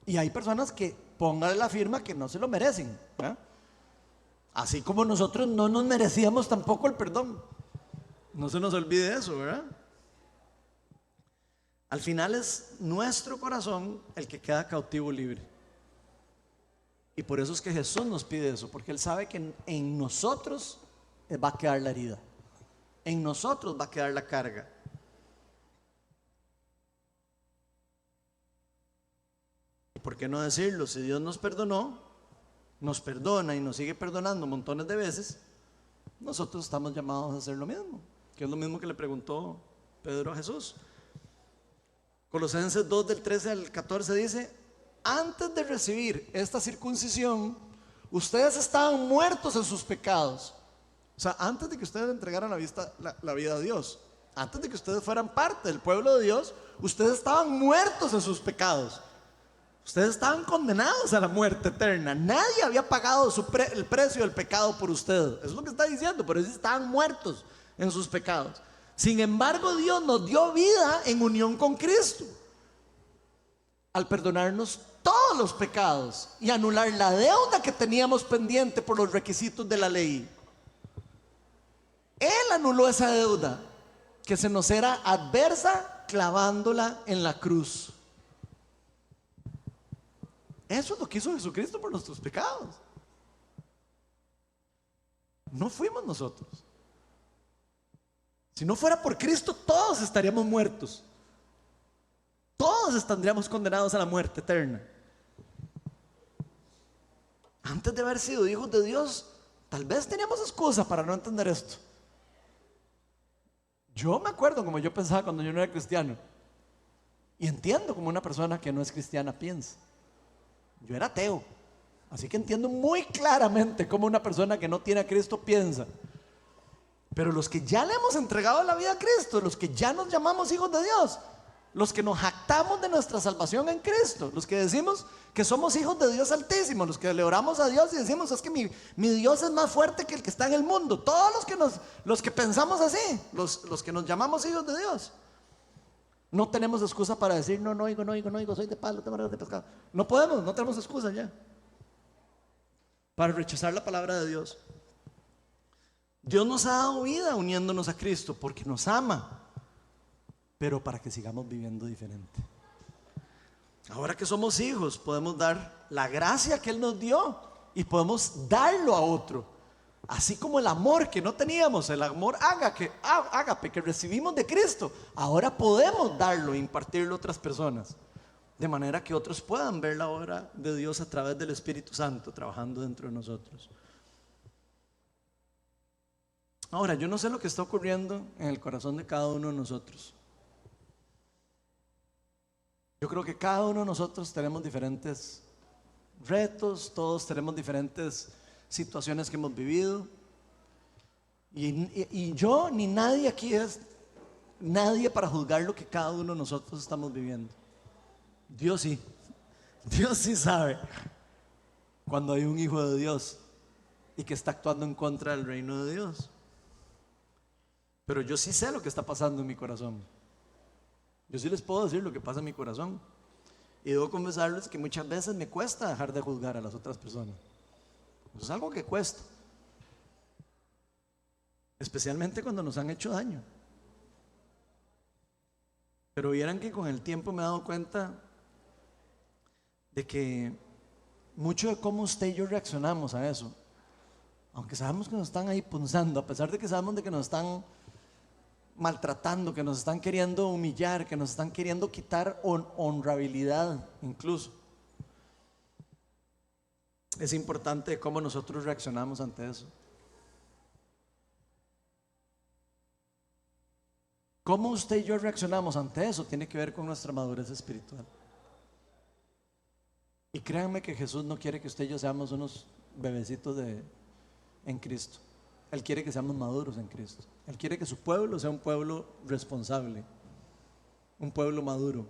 Y hay personas que pongan la firma que no se lo merecen, ¿eh? Así como nosotros no nos merecíamos tampoco el perdón. No se nos olvide eso, ¿verdad? Al final es nuestro corazón el que queda cautivo libre. Y por eso es que Jesús nos pide eso, porque Él sabe que en nosotros va a quedar la herida, en nosotros va a quedar la carga. ¿Por qué no decirlo? Si Dios nos perdonó, nos perdona y nos sigue perdonando montones de veces, nosotros estamos llamados a hacer lo mismo, que es lo mismo que le preguntó Pedro a Jesús. Colosenses 2 del 13 al 14 dice: antes de recibir esta circuncisión, ustedes estaban muertos en sus pecados. O sea, antes de que ustedes entregaran la vida a Dios, antes de que ustedes fueran parte del pueblo de Dios, ustedes estaban muertos en sus pecados. Ustedes estaban condenados a la muerte eterna. Nadie había pagado el precio del pecado por ustedes. Eso es lo que está diciendo, pero ellos estaban muertos en sus pecados. Sin embargo, Dios nos dio vida en unión con Cristo, al perdonarnos todos los pecados y anular la deuda que teníamos pendiente por los requisitos de la ley. Él anuló esa deuda que se nos era adversa clavándola en la cruz. Eso es lo que hizo Jesucristo por nuestros pecados. No fuimos nosotros. Si no fuera por Cristo, todos estaríamos muertos. Todos estaríamos condenados a la muerte eterna. Antes de haber sido hijos de Dios, tal vez teníamos excusa para no entender esto. Yo me acuerdo como yo pensaba cuando yo no era cristiano. Y entiendo como una persona que no es cristiana piensa. Yo era ateo, así que entiendo muy claramente cómo una persona que no tiene a Cristo piensa. Pero los que ya le hemos entregado la vida a Cristo, los que ya nos llamamos hijos de Dios, los que nos jactamos de nuestra salvación en Cristo, los que decimos que somos hijos de Dios Altísimo, los que le oramos a Dios y decimos, es que mi Dios es más fuerte que el que está en el mundo. Todos los que pensamos así, los que nos llamamos hijos de Dios, no tenemos excusa para decir, no oigo, soy de palo, tengo de pescado. No podemos, no tenemos excusa ya para rechazar la palabra de Dios. Dios nos ha dado vida uniéndonos a Cristo porque nos ama, pero para que sigamos viviendo diferente. Ahora que somos hijos, podemos dar la gracia que Él nos dio y podemos darlo a otro. Así como el amor que no teníamos, el amor ágape que recibimos de Cristo, ahora podemos darlo e impartirlo a otras personas, de manera que otros puedan ver la obra de Dios a través del Espíritu Santo trabajando dentro de nosotros. Ahora, yo no sé lo que está ocurriendo en el corazón de cada uno de nosotros. Yo creo que cada uno de nosotros tenemos diferentes retos, todos tenemos diferentes situaciones que hemos vivido. Y yo ni nadie aquí es nadie para juzgar lo que cada uno de nosotros estamos viviendo. Dios sí. Dios sí sabe cuando hay un hijo de Dios y que está actuando en contra del reino de Dios. Pero yo sí sé lo que está pasando en mi corazón. Yo sí les puedo decir lo que pasa en mi corazón. Y debo confesarles que muchas veces me cuesta dejar de juzgar a las otras personas. Eso es algo que cuesta. Especialmente cuando nos han hecho daño. Pero vieran que con el tiempo me he dado cuenta de que mucho de cómo usted y yo reaccionamos a eso, aunque sabemos que nos están ahí punzando, a pesar de que sabemos de que nos están maltratando, que nos están queriendo humillar, que nos están queriendo quitar honrabilidad incluso, es importante cómo nosotros reaccionamos ante eso. Cómo usted y yo reaccionamos ante eso tiene que ver con nuestra madurez espiritual. Y créanme que Jesús no quiere que usted y yo seamos unos bebecitos en Cristo. Él quiere que seamos maduros en Cristo. Él quiere que su pueblo sea un pueblo responsable, un pueblo maduro.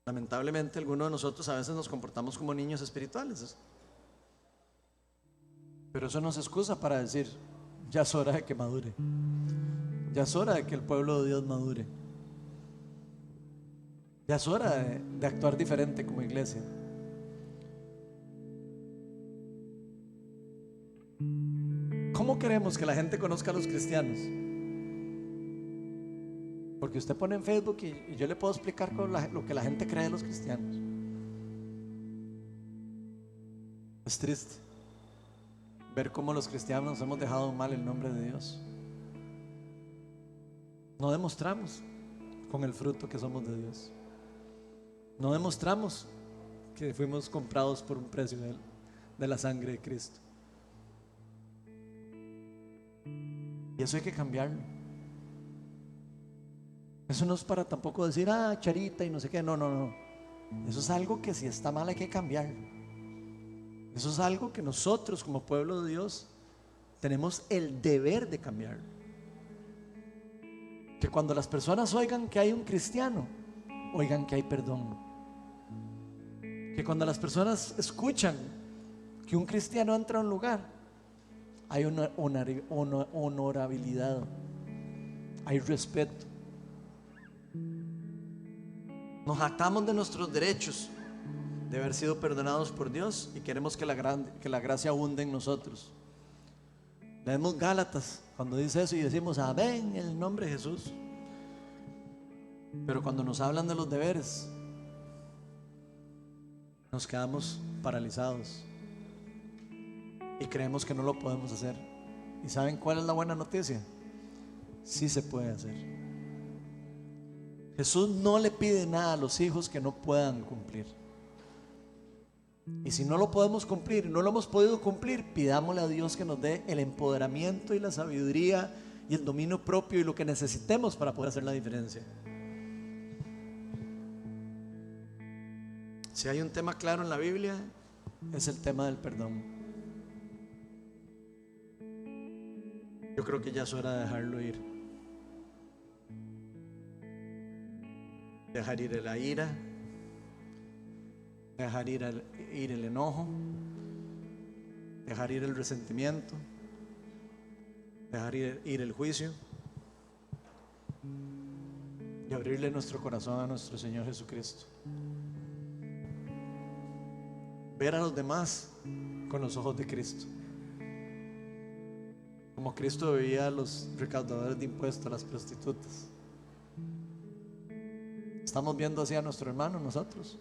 Lamentablemente, algunos de nosotros a veces nos comportamos como niños espirituales. Pero eso no es excusa para decir, ya es hora de que madure. Ya es hora de que el pueblo de Dios madure. Ya es hora de actuar diferente como iglesia. ¿Cómo queremos que la gente conozca a los cristianos? Porque usted pone en Facebook y yo le puedo explicar lo que la gente cree de los cristianos. Es triste ver cómo los cristianos hemos dejado mal el nombre de Dios. No demostramos con el fruto que somos de Dios. No demostramos que fuimos comprados por un precio de la sangre de Cristo. Y eso hay que cambiarlo. Eso no es para tampoco decir, charita y no sé qué. No. Eso es algo que si está mal hay que cambiarlo. Eso es algo que nosotros como pueblo de Dios tenemos el deber de cambiarlo. Que cuando las personas oigan que hay un cristiano, oigan que hay perdón. Que cuando las personas escuchan que un cristiano entra a un lugar, hay una honorabilidad, hay respeto. Nos jactamos de nuestros derechos, de haber sido perdonados por Dios, y queremos que la gracia abunde en nosotros. Leemos Gálatas cuando dice eso y decimos amén en el nombre de Jesús. Pero cuando nos hablan de los deberes, nos quedamos paralizados y creemos que no lo podemos hacer. ¿Y saben cuál es la buena noticia? Sí se puede hacer. Jesús no le pide nada a los hijos que no puedan cumplir. Y si no lo podemos cumplir, no lo hemos podido cumplir, pidámosle a Dios que nos dé el empoderamiento y la sabiduría y el dominio propio y lo que necesitemos para poder hacer la diferencia. Si hay un tema claro en la Biblia, es el tema del perdón. Yo creo que ya es hora de dejarlo ir. Dejar ir la ira, dejar ir el enojo, dejar ir el resentimiento, dejar ir el juicio y abrirle nuestro corazón a nuestro Señor Jesucristo. Ver a los demás con los ojos de Cristo, como Cristo veía a los recaudadores de impuestos, a las prostitutas. ¿Estamos viendo así a nuestro hermano nosotros?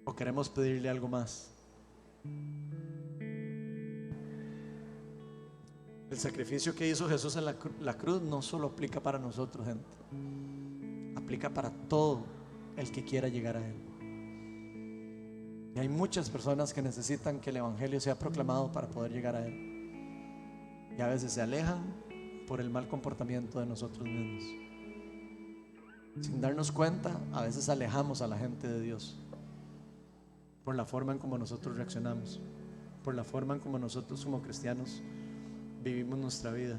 ¿O queremos pedirle algo más? El sacrificio que hizo Jesús en la cruz no solo aplica para nosotros, gente. Aplica para todo el que quiera llegar a Él. Y hay muchas personas que necesitan que el Evangelio sea proclamado para poder llegar a Él. Y a veces se alejan por el mal comportamiento de nosotros mismos. Sin darnos cuenta, a veces alejamos a la gente de Dios por la forma en como nosotros reaccionamos, por la forma en como nosotros como cristianos vivimos nuestra vida.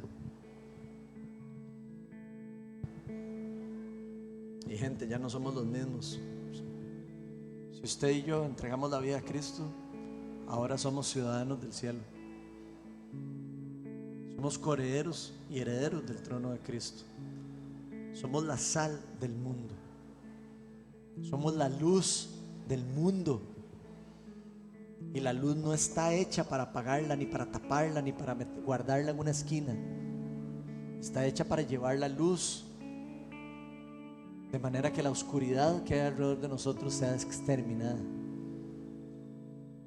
Y gente, ya no somos los mismos. Si usted y yo entregamos la vida a Cristo, ahora somos ciudadanos del cielo. Somos coherederos y herederos del trono de Cristo. Somos la sal del mundo. Somos la luz del mundo. Y la luz no está hecha para apagarla, ni para taparla, ni para guardarla en una esquina. Está hecha para llevar la luz, de manera que la oscuridad que hay alrededor de nosotros sea exterminada,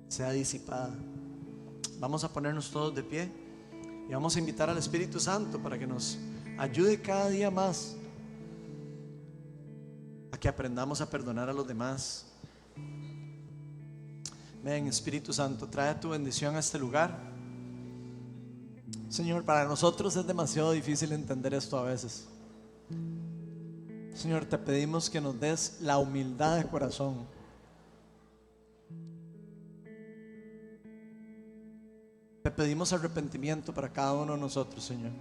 sea disipada. Vamos a ponernos todos de pie y vamos a invitar al Espíritu Santo para que nos ayude cada día más a que aprendamos a perdonar a los demás. Ven, Espíritu Santo, trae tu bendición a este lugar. Señor, para nosotros es demasiado difícil entender esto a veces. Señor, te pedimos que nos des la humildad de corazón. Te pedimos arrepentimiento para cada uno de nosotros, Señor.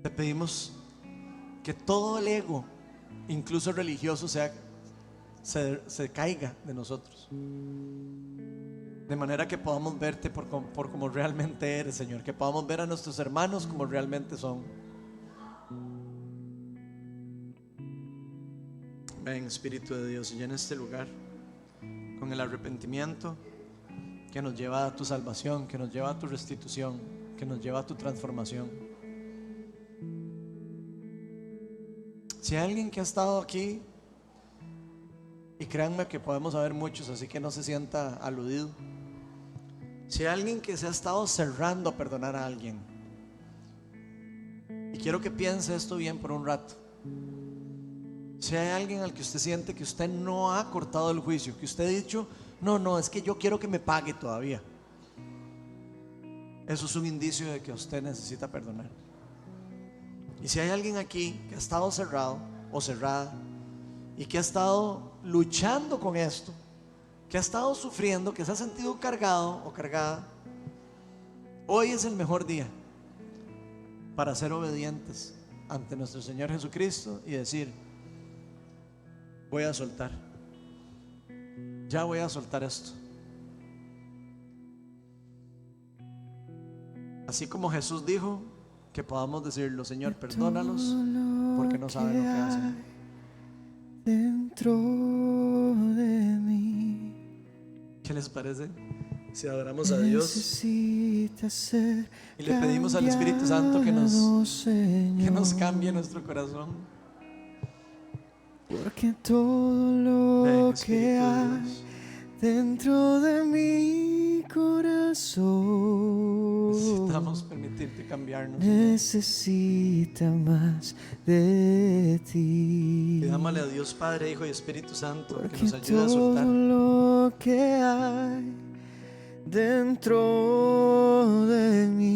Te pedimos que todo el ego, incluso religioso, se caiga de nosotros, de manera que podamos verte por como realmente eres, Señor. Que podamos ver a nuestros hermanos como realmente son. Ven, Espíritu de Dios, y llena este lugar con el arrepentimiento que nos lleva a tu salvación, que nos lleva a tu restitución, que nos lleva a tu transformación. Si hay alguien que ha estado aquí, y créanme que podemos haber muchos, así que no se sienta aludido. Si hay alguien que se ha estado cerrando a perdonar a alguien, y quiero que piense esto bien por un rato. Si hay alguien al que usted siente que usted no ha cortado el juicio, que usted ha dicho, no, es que yo quiero que me pague todavía, eso es un indicio de que usted necesita perdonar. Y si hay alguien aquí que ha estado cerrado o cerrada y que ha estado luchando con esto, que ha estado sufriendo, que se ha sentido cargado o cargada, hoy es el mejor día para ser obedientes ante nuestro Señor Jesucristo y decir: voy a soltar, ya voy a soltar esto. Así como Jesús dijo, que podamos decirlo: Señor, perdónalos porque no saben lo que hacen. Dentro de mí, ¿Qué les parece si adoramos a Dios necesita ser y le pedimos al Espíritu Santo que cambiado, nos Señor, cambie nuestro corazón? porque todo lo Ven, que Espíritu de hay Dios. dentro de mi corazón Necesitamos permitirte cambiarnos, Señor. necesita más de ti. Pidámosle a Dios Padre, Hijo y Espíritu Santo que Porque nos ayude a todo soltar. lo que hay dentro de mí